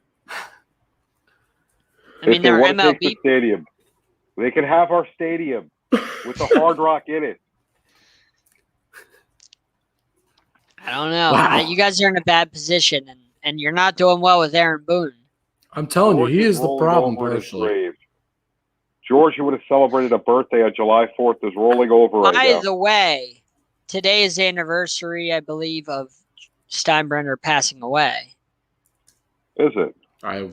I mean, they're MLB. The stadium. They can have our stadium with the Hard Rock in it. I don't know. Wow. You guys are in a bad position, and you're not doing well with Aaron Boone. I'm telling you, he is the problem, personally. George, who would have celebrated a birthday on July 4th, is rolling over right now. By the way, today is the anniversary, I believe, of Steinbrenner passing away. Is it?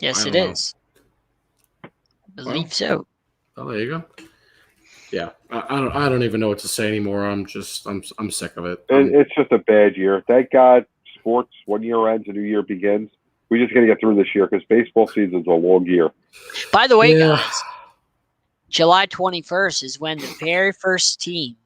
Yes, it is. I believe so. Oh, there you go. Yeah, I don't even know what to say anymore. I'm sick of it. It's just a bad year. Thank God, sports 1 year ends, a new year begins. We just got to get through this year because baseball season's a long year. By the way, guys, July 21st is when the very first team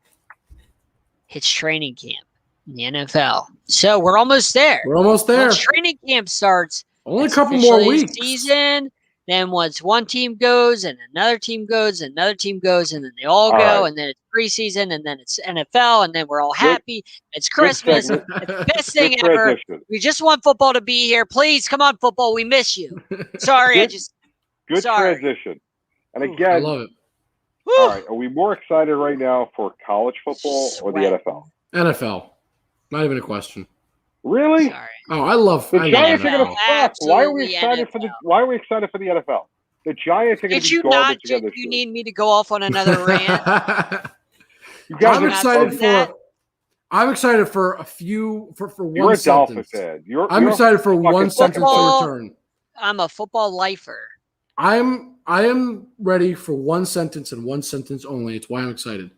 hits training camp in the NFL. So we're almost there. Once training camp starts, only a couple more weeks. Season. Then once one team goes and another team goes and another team goes and then they all go right. and then it's preseason and then it's NFL and then we're all happy. It's Good Christmas. segment. It's the best Good thing ever. transition. We just want football to be here. Please come on, football. We miss you. Sorry, Good Sorry. transition. And I again, love it. all right, are we more excited right now for college football or the NFL? NFL. Not even a question. Really? Sorry. Oh, I love The Giants NFL. are going to suck. Why are we Absolutely excited for NFL. Why are we excited for the NFL? The Giants are going Did to you be not garbage again just, this you year. need me to go off on another rant? You guys I'm are excited for for. that. I'm excited for a few for You're one a Dolphin sentence. fan. I'm excited for one fucking sentence to football. return. I'm a football lifer. I am ready for one sentence and one sentence only. It's why I'm excited.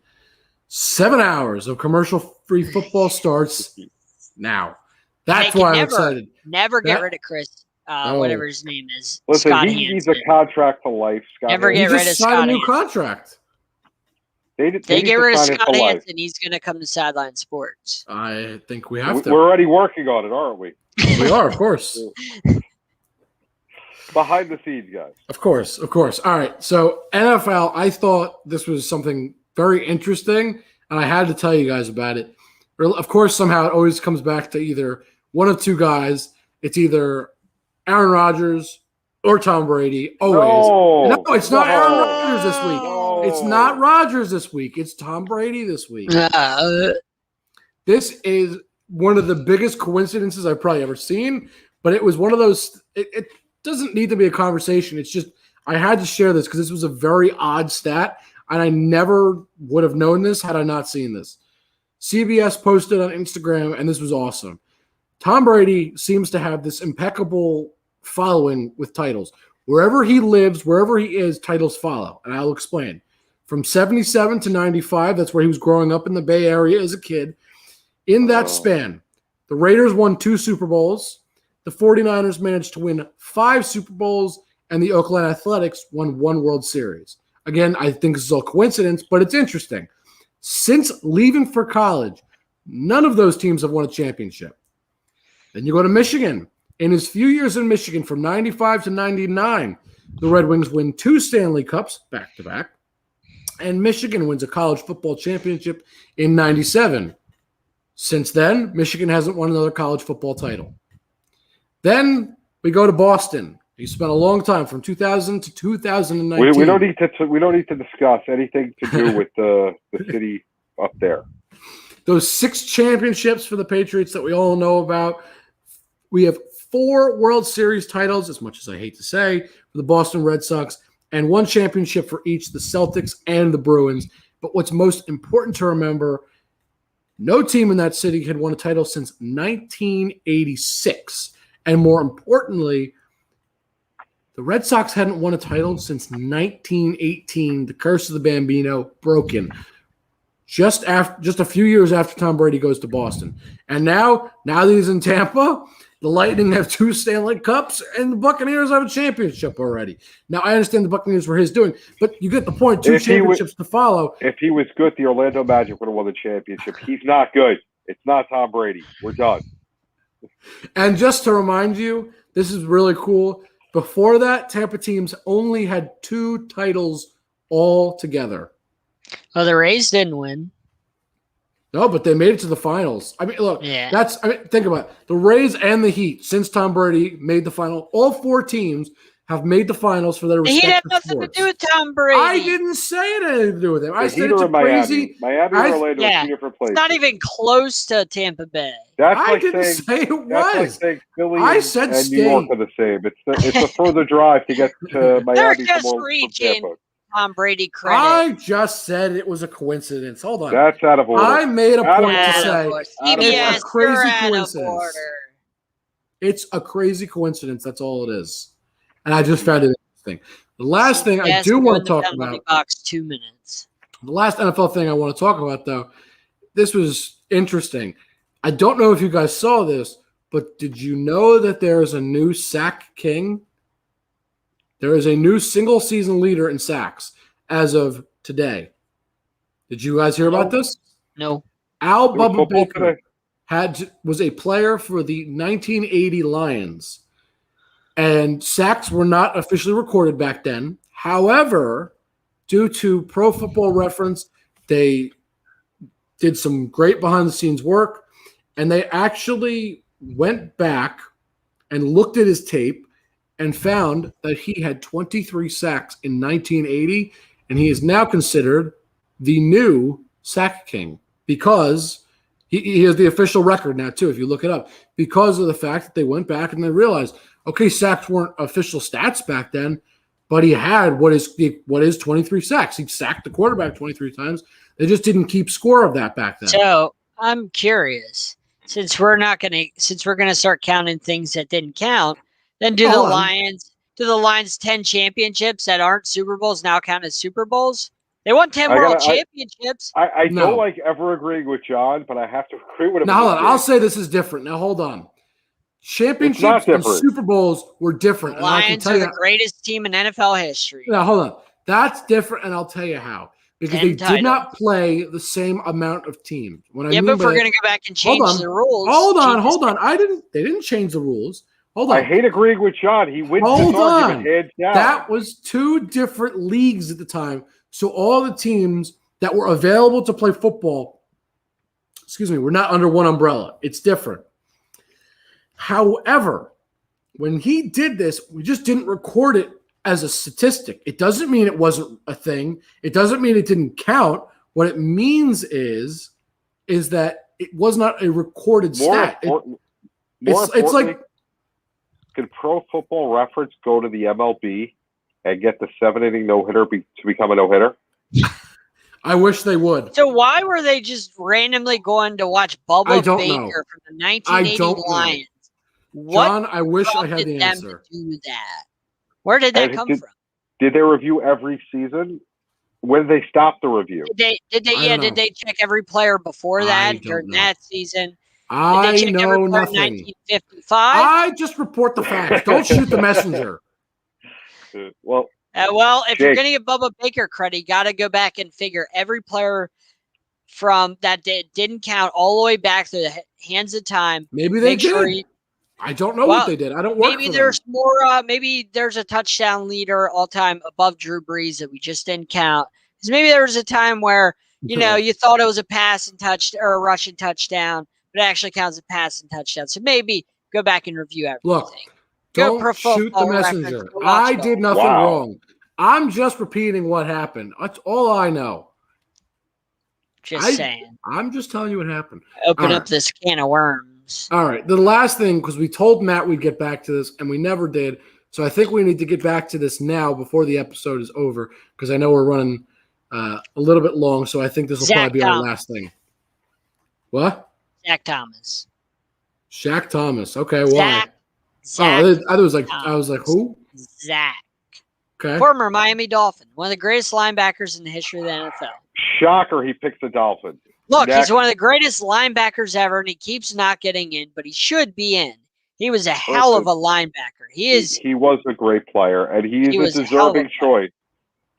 7 hours of commercial-free football starts now. That's They why can I'm excited. Never get That- rid of Chris, No. whatever his name is. Listen, Scott he needs Hansen. a contract for life. Scott Never Hansen. He get rid just of signed a Scott new Hansen. contract. They They need get to rid of sign him Scott for life. Hansen. He's going to come to Sideline Sports. I think we have to. We're already working on it, aren't we? We are, of course. Behind the scenes, guys. Of course, of course. All right. So NFL, I thought this was something very interesting, and I had to tell you guys about it. Of course, somehow it always comes back to either one of two guys. It's either Aaron Rodgers or Tom Brady. Always. No, it's not Aaron Rodgers this week. No. It's not Rodgers this week. It's Tom Brady this week. This is one of the biggest coincidences I've probably ever seen, but it was one of those. It doesn't need to be a conversation. It's just I had to share this because this was a very odd stat, and I never would have known this had I not seen this. CBS posted on Instagram, and this was awesome. Tom Brady seems to have this impeccable following with titles. Wherever he lives, wherever he is, titles follow, and I'll explain. From 77 to 95, that's where he was growing up in the Bay Area as a kid. In that span, the Raiders won 2 Super Bowls. The 49ers managed to win 5 Super Bowls, and the Oakland Athletics won 1 World Series. Again, I think this is all coincidence, but it's interesting. Since leaving for college, none of those teams have won a championship. Then you go to Michigan. In his few years in Michigan, from 95 to 99, the Red Wings win 2 Stanley Cups back-to-back, and Michigan wins a college football championship in 97. Since then, Michigan hasn't won another college football title. Then we go to Boston. He spent a long time from 2000 to 2019. We don't need to discuss anything to do with the city up there. Those 6 championships for the Patriots that we all know about. We have 4 World Series titles, as much as I hate to say, for the Boston Red Sox, and 1 championship for each, the Celtics and the Bruins. But what's most important to remember, no team in that city had won a title since 1986. And more importantly, the Red Sox hadn't won a title since 1918. The curse of the Bambino broken. Just a few years after Tom Brady goes to Boston. And now that he's in Tampa, the Lightning have 2 Stanley Cups, and the Buccaneers have a championship already. Now, I understand the Buccaneers were his doing, but you get the point. 2 championships to follow. If he was good, the Orlando Magic would have won the championship. He's not good. It's not Tom Brady. We're done. And just to remind you, this is really cool. Before that, Tampa teams only had 2 titles all together. Well, the Rays didn't win. No, but they made it to the finals. I mean, look, Yeah. think about it. The Rays and the Heat, since Tom Brady made the final, all 4 teams have made the finals for their The Heat respective had nothing sports. to do with Tom Brady. I didn't say it had anything to do with him. I The said Heat it's are a in crazy. Miami and Orlando are 2 different places. It's not even close to Tampa Bay. That's I like didn't saying, say it that's like was. saying Philly I and, said and New York state. are the same. It's a further drive to get to They're Miami just from reaching Tampa. Tom Brady credit. I just said it was a coincidence. Hold on. That's out of order. I made a Out of point to order. say Out of CBS, it's a crazy you're out of coincidence. order. It's a crazy coincidence. That's all it is. And I just found it interesting. The last thing I Yes, do go want in to the talk penalty about, box 2 minutes. the last NFL thing I want to talk about, though, this was interesting. I don't know if you guys saw this, but did you know that there is a new sack king? There is a new single season leader in sacks as of today. Did you guys hear about this? No. Al There was Bubba football Baker today? was a player for the 1980 Lions. And sacks were not officially recorded back then. However, due to Pro Football Reference, they did some great behind-the-scenes work, and they actually went back and looked at his tape and found that he had 23 sacks in 1980, and he is now considered the new sack king because he has the official record now, too, if you look it up, because of the fact that they went back and they realized, okay, sacks weren't official stats back then, but he had what is 23 sacks. He sacked the quarterback 23 times. They just didn't keep score of that back then. So I'm curious, since we're gonna start counting things that didn't count, then do the Lions 10 championships that aren't Super Bowls now count as Super Bowls? They won 10 world championships. I don't like ever agreeing with John, but I have to agree with him. Now, hold on. I'll say this is different. Now, hold on. Championships and Super Bowls were different. The Lions are the greatest team in NFL history. Now, hold on. That's different, and I'll tell you how. Because they did not play the same amount of teams. But if we're going to go back and change the rules. Hold on. They didn't change the rules. Hold on. I hate agreeing with John. He wins this argument hands down. That was two different leagues at the time. So all the teams that were available to play football, were not under one umbrella. It's different. However, when he did this, we just didn't record it as a statistic. It doesn't mean it wasn't a thing. It doesn't mean it didn't count. What it means is that it was not a recorded stat. It's like, could Pro Football Reference go to the MLB and get the 7-inning no-hitter to become a no-hitter? I wish they would. So why were they just randomly going to watch Bubba Baker from the 1980 Lions? John, I wish I had the answer. Do that? Where did that come from? Did they review every season? When did they stop the review? Did they check every player before that during that season? I know nothing. 1955? I just report the facts. Don't shoot the messenger. Well, if you're going to give Bubba Baker credit, you got to go back and figure every player from that didn't count all the way back through the hands of time. Maybe they did. I don't know what they did. I don't work maybe there's more. Maybe there's a touchdown leader all time above Drew Brees that we just didn't count. Because maybe there was a time where you thought it was a pass and or a rushing touchdown, but it actually counts as a pass and touchdown. So maybe go back and review everything. Look, don't shoot the messenger. I did nothing wrong. I'm just repeating what happened. That's all I know. Just saying. I'm just telling you what happened. Open up this can of worms. All right. The last thing, because we told Matt we'd get back to this, and we never did. So I think we need to get back to this now before the episode is over, because I know we're running a little bit long. So I think this will probably be our last thing. What? Zach Thomas. Shaq Thomas. Okay. Why? Zach I was like, who? Zach. Okay. Former Miami Dolphin, one of the greatest linebackers in the history of the NFL. Shocker, he picks the Dolphins. Look, he's one of the greatest linebackers ever, and he keeps not getting in, but he should be in. He was a hell of a linebacker. He was a great player, and he is a deserving choice.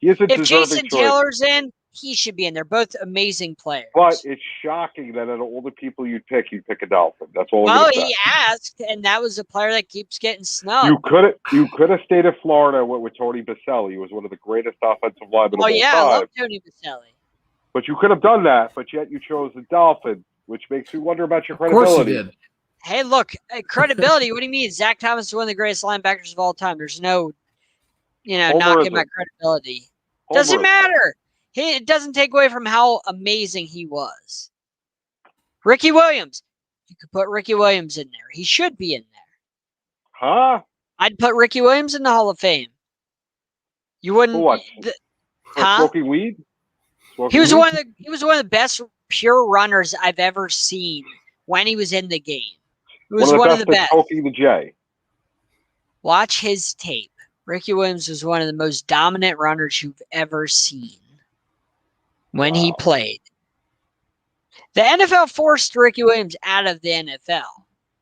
If Jason Taylor's in, he should be in. They're both amazing players. But it's shocking that out of all the people you'd pick a Dolphin. That's all. Well, he asked, and that was a player that keeps getting snubbed. You could have stayed in Florida with Tony Baselli. He was one of the greatest offensive linemen of all time. I love Tony Baselli. But you could have done that, but yet you chose the Dolphin, which makes me wonder about your credibility. Of course you did. Hey, look, credibility. What do you mean? Zach Thomas is one of the greatest linebackers of all time. There's no, knocking my credibility. Doesn't matter. It doesn't take away from how amazing he was. Ricky Williams. You could put Ricky Williams in there. He should be in there. Huh? I'd put Ricky Williams in the Hall of Fame. You wouldn't. For what? Smoking weed? He was one of the best pure runners I've ever seen when he was in the game. He was one of the best. Smoking the J. Watch his tape. Ricky Williams was one of the most dominant runners you've ever seen when he played. The NFL forced Ricky Williams out of the NFL.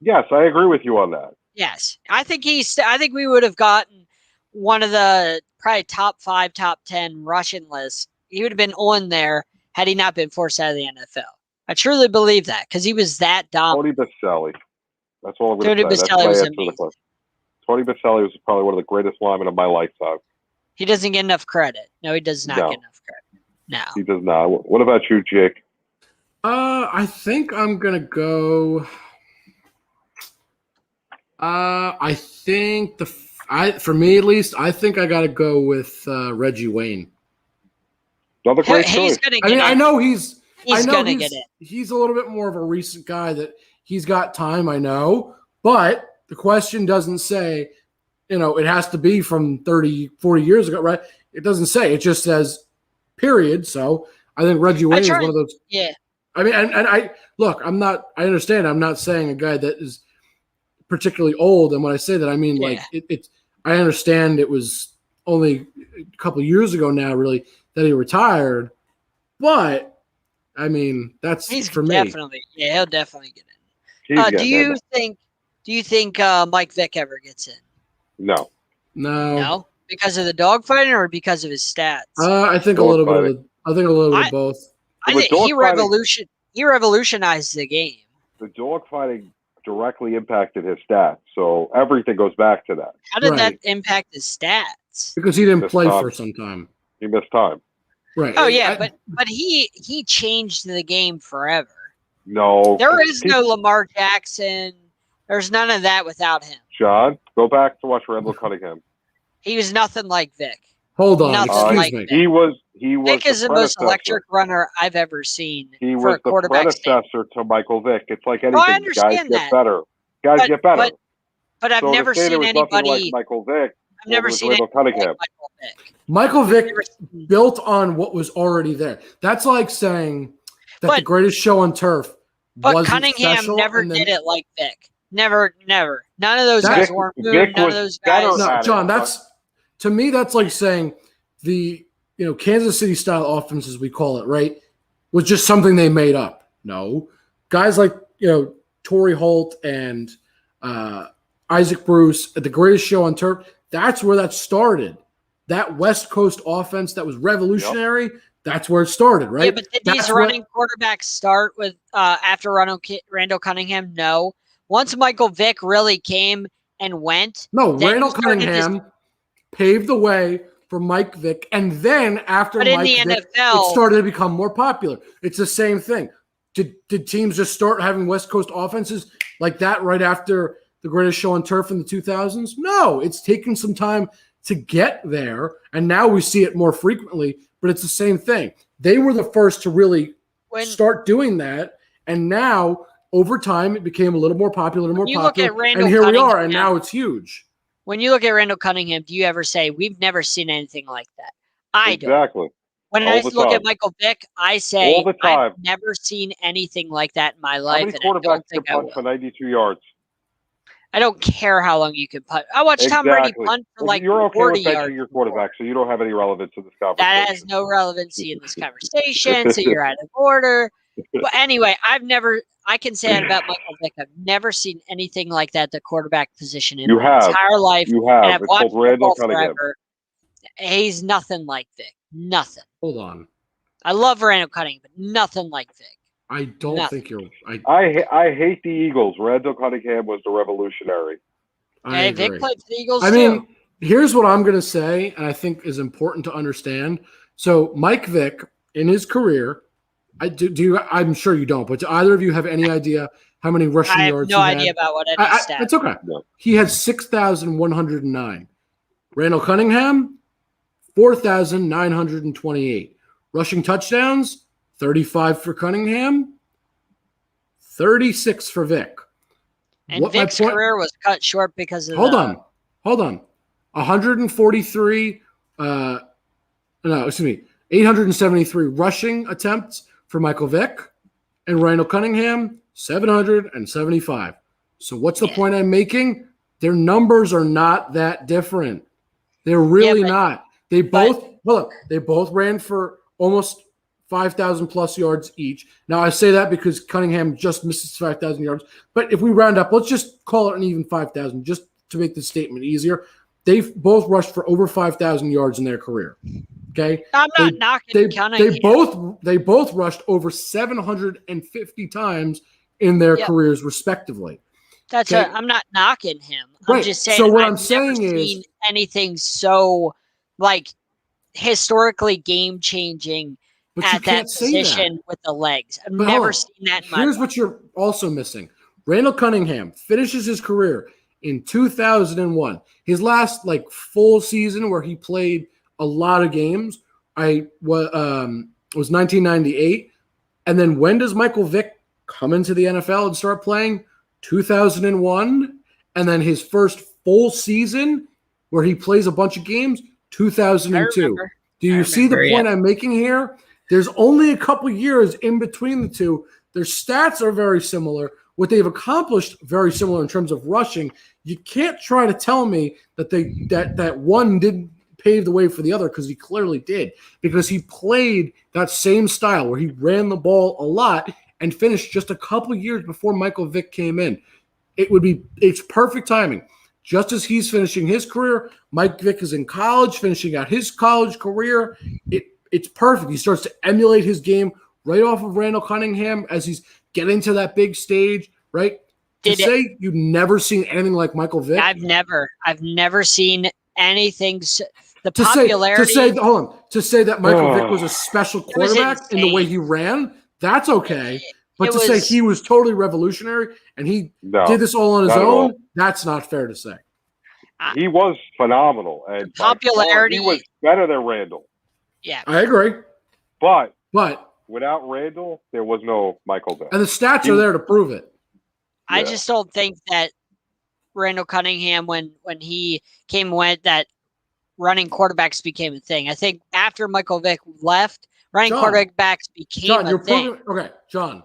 Yes, I agree with you on that. Yes. I think we would have gotten one of the probably top 5, top 10 Russian lists. He would have been on there had he not been forced out of the NFL. I truly believe that because he was that dominant. Tony Baselli. That's all I'm going to say. Tony Baselli was amazing. Tony Baselli was probably one of the greatest linemen of my lifetime. He doesn't get enough credit. No, he does not No. get enough credit. No. He does not. What about you, Jake? I think I'm gonna go. I think for me at least, I think I got to go with Reggie Wayne. Another great He's choice. gonna get I mean, it. I know he's gonna get it. He's a little bit more of a recent guy that he's got time. I know, but the question doesn't say, it has to be from 30, 40 years ago, right? It doesn't say. It just says period. So I think Reggie Wayne is one of those. Yeah. I mean, and I look, I understand. I'm not saying a guy that is particularly old. And when I say that, I mean, like it's, I understand it was only a couple of years ago now, really, that he retired. But I mean, he's for me. Definitely, yeah, he'll definitely get in. Do you think Mike Vick ever gets in? No. No, because of the dogfighting or because of his stats? I think a little bit of both. I think he revolutionized the game. The dogfighting directly impacted his stats, so everything goes back to that. How did that impact his stats? Because he didn't play for some time. He missed time. Right. Oh yeah, but he changed the game forever. No. There is no Lamar Jackson. There's none of that without him. John, go back to watch Randall Cunningham. He was nothing like Vic. Hold on. Excuse me. He was Vic is the most electric runner I've ever seen. He for was a quarterback the predecessor to Michael Vick. It's like anything. I understand Guys get better. Guys get better. But I've never seen anybody like Michael Vick. I've never seen Randall Cunningham. Like Michael Vick built on what was already there. That's like saying that the greatest show on turf wasn't Cunningham special, never did it like Vick. Never. None of those guys weren't moving. None of those guys. No, John, to me, that's like saying the Kansas City style offense, as we call it, right, was just something they made up. No, guys like Torrey Holt and Isaac Bruce at the greatest show on turf. That's where that started. That West Coast offense that was revolutionary. Yep. That's where it started, right? Yeah, but did these running quarterbacks start with after Randall Cunningham? No. Once Michael Vick really came and went. No, Randall Cunningham paved the way for Mike Vick, and then after Mike Vick, it started to become more popular. It's the same thing. Did teams just start having West Coast offenses like that right after the greatest show on turf in the 2000s? No, it's taken some time to get there, and now we see it more frequently, but it's the same thing. They were the first to really start doing that, and now over time it became a little more popular and more popular, and here we are, and now it's huge. When you look at Randall Cunningham, do you ever say, we've never seen anything like that? I don't. Exactly. When I look at Michael Vick, I say, I've never seen anything like that in my life. How many quarterbacks can punt for 92 yards? I don't care how long you can punt. I watched Tom Brady punt for like 40 yards. You're okay with benching your quarterback, so you don't have any relevance in this conversation. That has no relevancy in this conversation, so you're out of order. But anyway, I can say that about Michael Vick. I've never seen anything like that, the quarterback position in my entire life. You have. And I've watched football forever. He's nothing like Vick. Nothing. Hold on. I love Randall Cunningham, but nothing like Vick. I don't think you're. I hate the Eagles. Randall Cunningham was the revolutionary. Hey, Vick played for the Eagles too. I mean, here's what I'm going to say, and I think is important to understand. So, Mike Vick, in his career, I'm sure you don't, but do either of you have any idea how many rushing yards he had? I have no idea about what any stats. It's okay. No. He had 6,109. Randall Cunningham, 4,928. Rushing touchdowns, 35 for Cunningham, 36 for Vick. And Vick's career was cut short because of Hold on. 143 873 rushing attempts for Michael Vick, and Randall Cunningham, 775. So what's the point I'm making? Their numbers are not that different. They're really not. They both ran for almost 5,000 plus yards each. Now I say that because Cunningham just misses 5,000 yards. But if we round up, let's just call it an even 5,000 just to make the statement easier. They've both rushed for over 5,000 yards in their career. Okay, I'm not knocking Cunningham. They both rushed over 750 times in their careers, respectively. That's Okay. I'm not knocking him. Right. I'm just saying. So what I've I'm saying never is, seen anything so like historically game changing but you at that can't say that. position with the legs. I've But hold never on. seen that in my Here's life. what you're also missing. Randall Cunningham finishes his career in 2001. His last like full season where he played a lot of games, was 1998. And then when does Michael Vick come into the NFL and start playing? 2001. And then his first full season where he plays a bunch of games, 2002. Do you see the point I'm making here? There's only a couple years in between the two. Their stats are very similar. What they've accomplished very similar in terms of rushing. You can't try to tell me that that one didn't pave the way for the other, because he clearly did, because he played that same style where he ran the ball a lot and finished just a couple years before Michael Vick came in. It's perfect timing. Just as he's finishing his career, Mike Vick is in college, finishing out his college career. It's perfect. He starts to emulate his game right off of Randall Cunningham as he's getting to that big stage, right? Say you've never seen anything like Michael Vick. I've never seen anything. The to popularity. To say that Michael Vick was a special quarterback in the way he ran, that's okay. But to say he was totally revolutionary and he did this all on his own, that's not fair to say. He was phenomenal, and popularity. He was better than Randall. Yeah, I agree. But without Randall, there was no Michael Vick, and the stats are there to prove it. I just don't think that Randall Cunningham, when he went, that running quarterbacks became a thing. I think after Michael Vick left, running quarterbacks became a thing. Okay, John.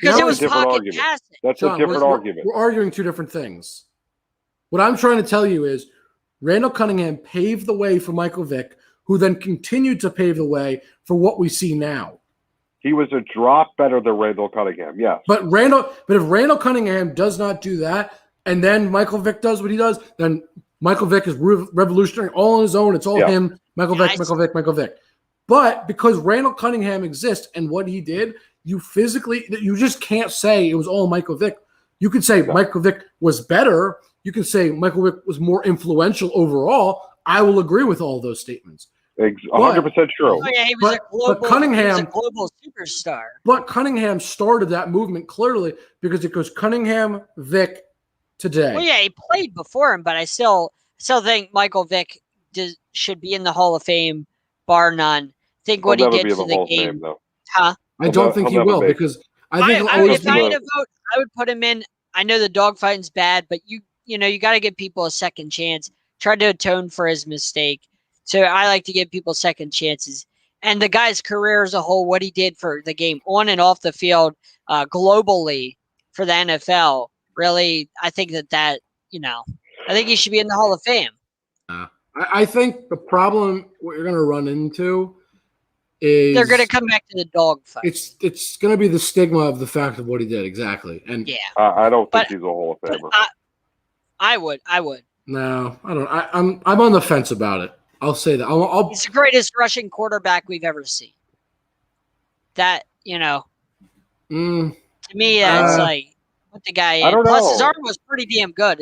Because it was pocket passing. That's a different argument. We're arguing two different things. What I'm trying to tell you is Randall Cunningham paved the way for Michael Vick, who then continued to pave the way for what we see now. He was a drop better than Randall Cunningham, yes. But if Randall Cunningham does not do that, and then Michael Vick does what he does, then Michael Vick is revolutionary all on his own. It's all him, Michael Vick. But because Randall Cunningham exists and what he did, you just can't say it was all Michael Vick. You could say Michael Vick was better. You could say Michael Vick was more influential overall. I will agree with all those statements. 100% true. Oh, yeah, he was a global superstar. But Cunningham started that movement clearly because it goes Cunningham, Vick, today. Well, yeah, he played before him, but I still think Michael Vick should be in the Hall of Fame, bar none. Think what he did to the game. Huh? I don't think he will because I think if I had a vote, I would put him in. I know the dogfighting's bad, but you got to give people a second chance. Try to atone for his mistake. So I like to give people second chances. And the guy's career as a whole, what he did for the game on and off the field, globally for the NFL, really, I think I think he should be in the Hall of Fame. I think the problem what you're going to run into is they're going to come back to the dog fight. It's going to be the stigma of the fact of what he did exactly. And I don't think he's a Hall of Famer. I would. No, I don't. I'm on the fence about it. I'll say that. He's the greatest rushing quarterback we've ever seen. That to me, that's like what the guy. I don't Plus, know. his arm was pretty damn good.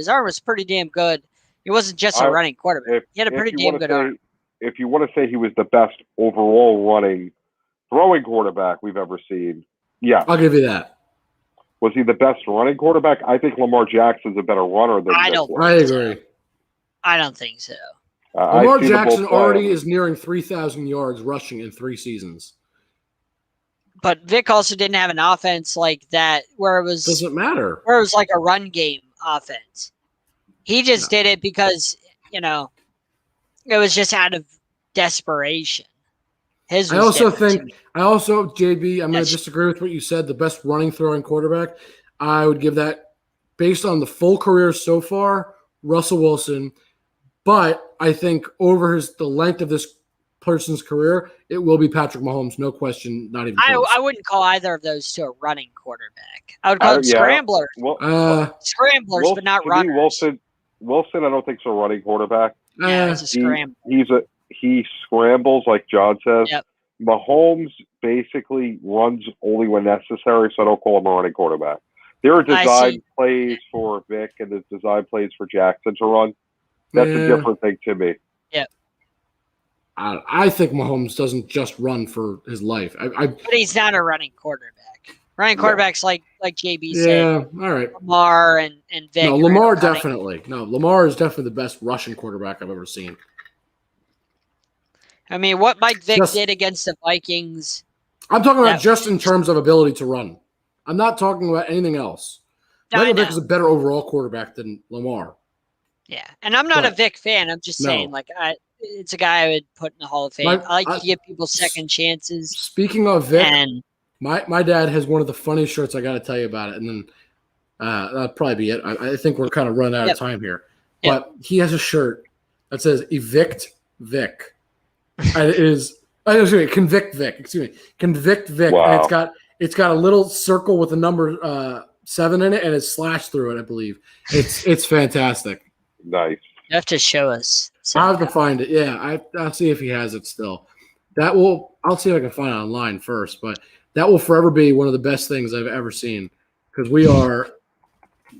He wasn't just a running quarterback. He had a pretty damn good arm. If you want to say he was the best overall throwing quarterback we've ever seen, yeah, I'll give you that. Was he the best running quarterback? I think Lamar Jackson's a better runner than. I agree. I don't think so. Lamar Jackson already is nearing 3,000 yards rushing in 3 seasons. But Vic also didn't have an offense like that where it was doesn't matter. Where it was like a run game offense. He just did it because, it was just out of desperation. JB, I'm going to disagree with what you said. The best running throwing quarterback, I would give that based on the full career so far, Russell Wilson. But I think over the length of this person's career, it will be Patrick Mahomes, no question, not even close. I wouldn't call either of those two a running quarterback. I would call them scramblers. Scramblers, but not runners. Wilson, I don't think is a running quarterback. Yeah, he's a scrambler. He scrambles, like John says. Yep. Mahomes basically runs only when necessary, so I don't call him a running quarterback. There are design plays for Vic and there's design plays for Jackson to run. That's a different thing to me. Yeah. I think Mahomes doesn't just run for his life. But he's not a running quarterback. Running quarterbacks like JB said. Yeah, all right. Lamar and Vic. No, Lamar definitely. No, Lamar is definitely the best rushing quarterback I've ever seen. I mean, what Mike Vick did against the Vikings. I'm talking about just in terms of ability to run. I'm not talking about anything else. Michael Vick is a better overall quarterback than Lamar. Yeah, and I'm not a Vic fan. I'm just saying, it's a guy I would put in the Hall of Fame. I like to give people second chances. Speaking of Vic, my dad has one of the funniest shirts. I got to tell you about it, and then that'll probably be it. I think we're kind of running out of time here. But he has a shirt that says "Evict Vic." It is Convict Vic. Excuse me, Convict Vic. Wow. And it's got a little circle with a number 7 in it, and it's slashed through it. I believe it's fantastic. Nice. You have to show us. I'll have to find it. Yeah, I'll see if he has it still. I'll see if I can find it online first, but that will forever be one of the best things I've ever seen because we are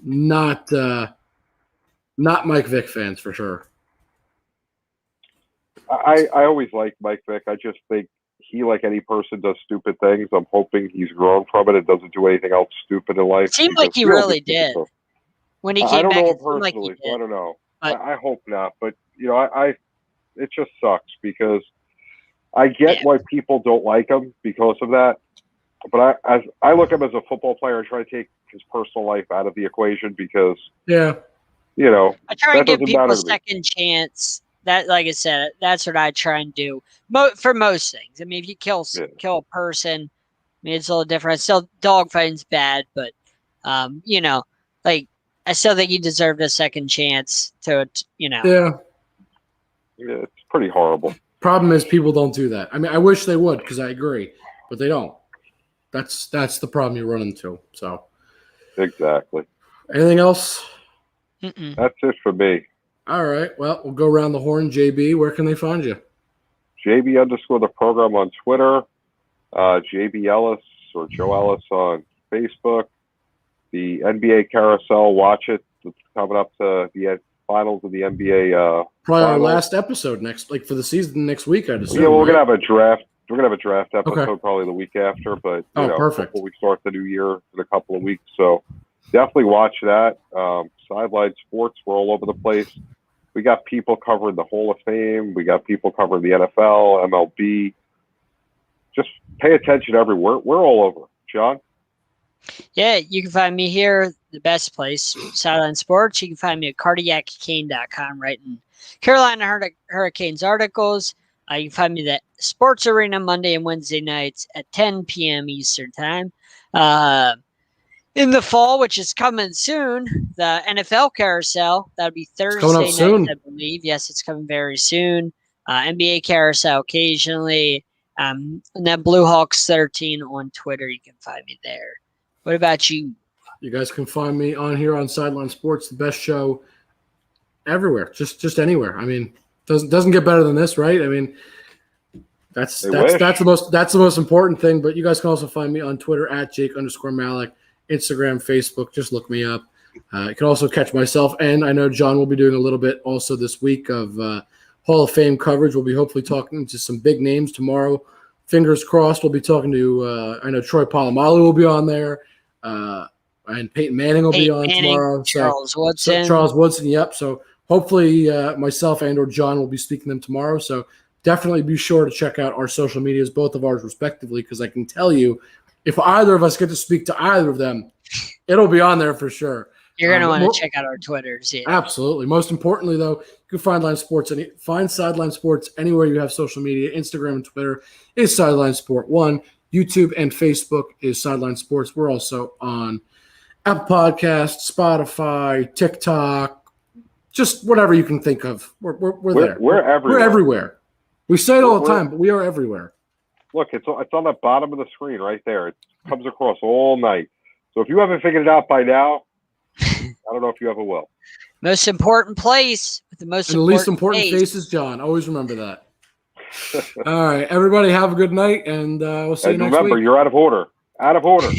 not Mike Vick fans for sure. I always like Mike Vick. I just think he, like any person, does stupid things. I'm hoping he's grown from it and doesn't do anything else stupid in life. It seemed like he really did. When he came back, I don't know him personally, so I don't know. I hope not, but it just sucks because I get why people don't like him because of that. But I look at him as a football player and try to take his personal life out of the equation because I try and give people a second chance. That, like I said, that's what I try and do for most things. I mean, if you kill a person, I mean, it's a little different. Still, dogfighting's bad, but I still think he deserved a second chance to. Yeah, it's pretty horrible. Problem is, people don't do that. I mean, I wish they would because I agree, but they don't. That's the problem you run into. So exactly. Anything else? Mm-mm. That's it for me. All right. Well, we'll go around the horn. JB, where can they find you? JB_the program on Twitter. JB Ellis or Joe Ellis on Facebook. The NBA carousel. Watch it. It's coming up to the finals of the NBA. Probably finals. our last episode for the season next week. I'd assume. Yeah, we're gonna have a draft. We're gonna have a draft episode probably the week after, but perfect. Before we start the new year in a couple of weeks, so definitely watch that. Sideline Sports, we're all over the place. We got people covering the Hall of Fame. We got people covering the NFL, MLB. Just pay attention everywhere. We're all over. John? Yeah, you can find me here, the best place, Sideline Sports. You can find me at cardiaccane.com, writing Carolina Hurricanes articles. You can find me at Sports Arena Monday and Wednesday nights at 10 p.m. Eastern Time. In the fall, which is coming soon, the NFL carousel, that'll be Thursday night, soon. I believe. Yes, it's coming very soon. NBA carousel occasionally. And then Blue Hawks 13 on Twitter. You can find me there. What about you? You guys can find me on here on Sideline Sports, the best show everywhere, just anywhere. I mean, doesn't get better than this, right? I mean, that's the most important thing. But you guys can also find me on Twitter at Jake_Malik, Instagram, Facebook. Just look me up. You can also catch myself, and I know John will be doing a little bit also this week of Hall of Fame coverage. We'll be hopefully talking to some big names tomorrow. Fingers crossed. We'll be talking to I know Troy Polamalu will be on there, and Peyton Manning will be on tomorrow. Charles Woodson. Charles Woodson. Yep. So hopefully myself and or John will be speaking to them tomorrow. So definitely be sure to check out our social medias, both of ours respectively, because I can tell you, if either of us get to speak to either of them, it'll be on there for sure. You're going to want to check out our Twitters. Yeah. Absolutely. Most importantly, though, you can find Sideline Sports anywhere you have social media. Instagram and Twitter is Sideline Sport 1. YouTube and Facebook is Sideline Sports. We're also on Apple Podcasts, Spotify, TikTok, just whatever you can think of. We're there. We're everywhere. We're everywhere. We say it all the time, but we are everywhere. Look, it's on the bottom of the screen right there. It comes across all night. So if you haven't figured it out by now, I don't know if you ever will. Most important place with the least important face is John. Always remember that. All right, everybody, have a good night, and we'll see you next week. Remember, you're out of order. Out of order.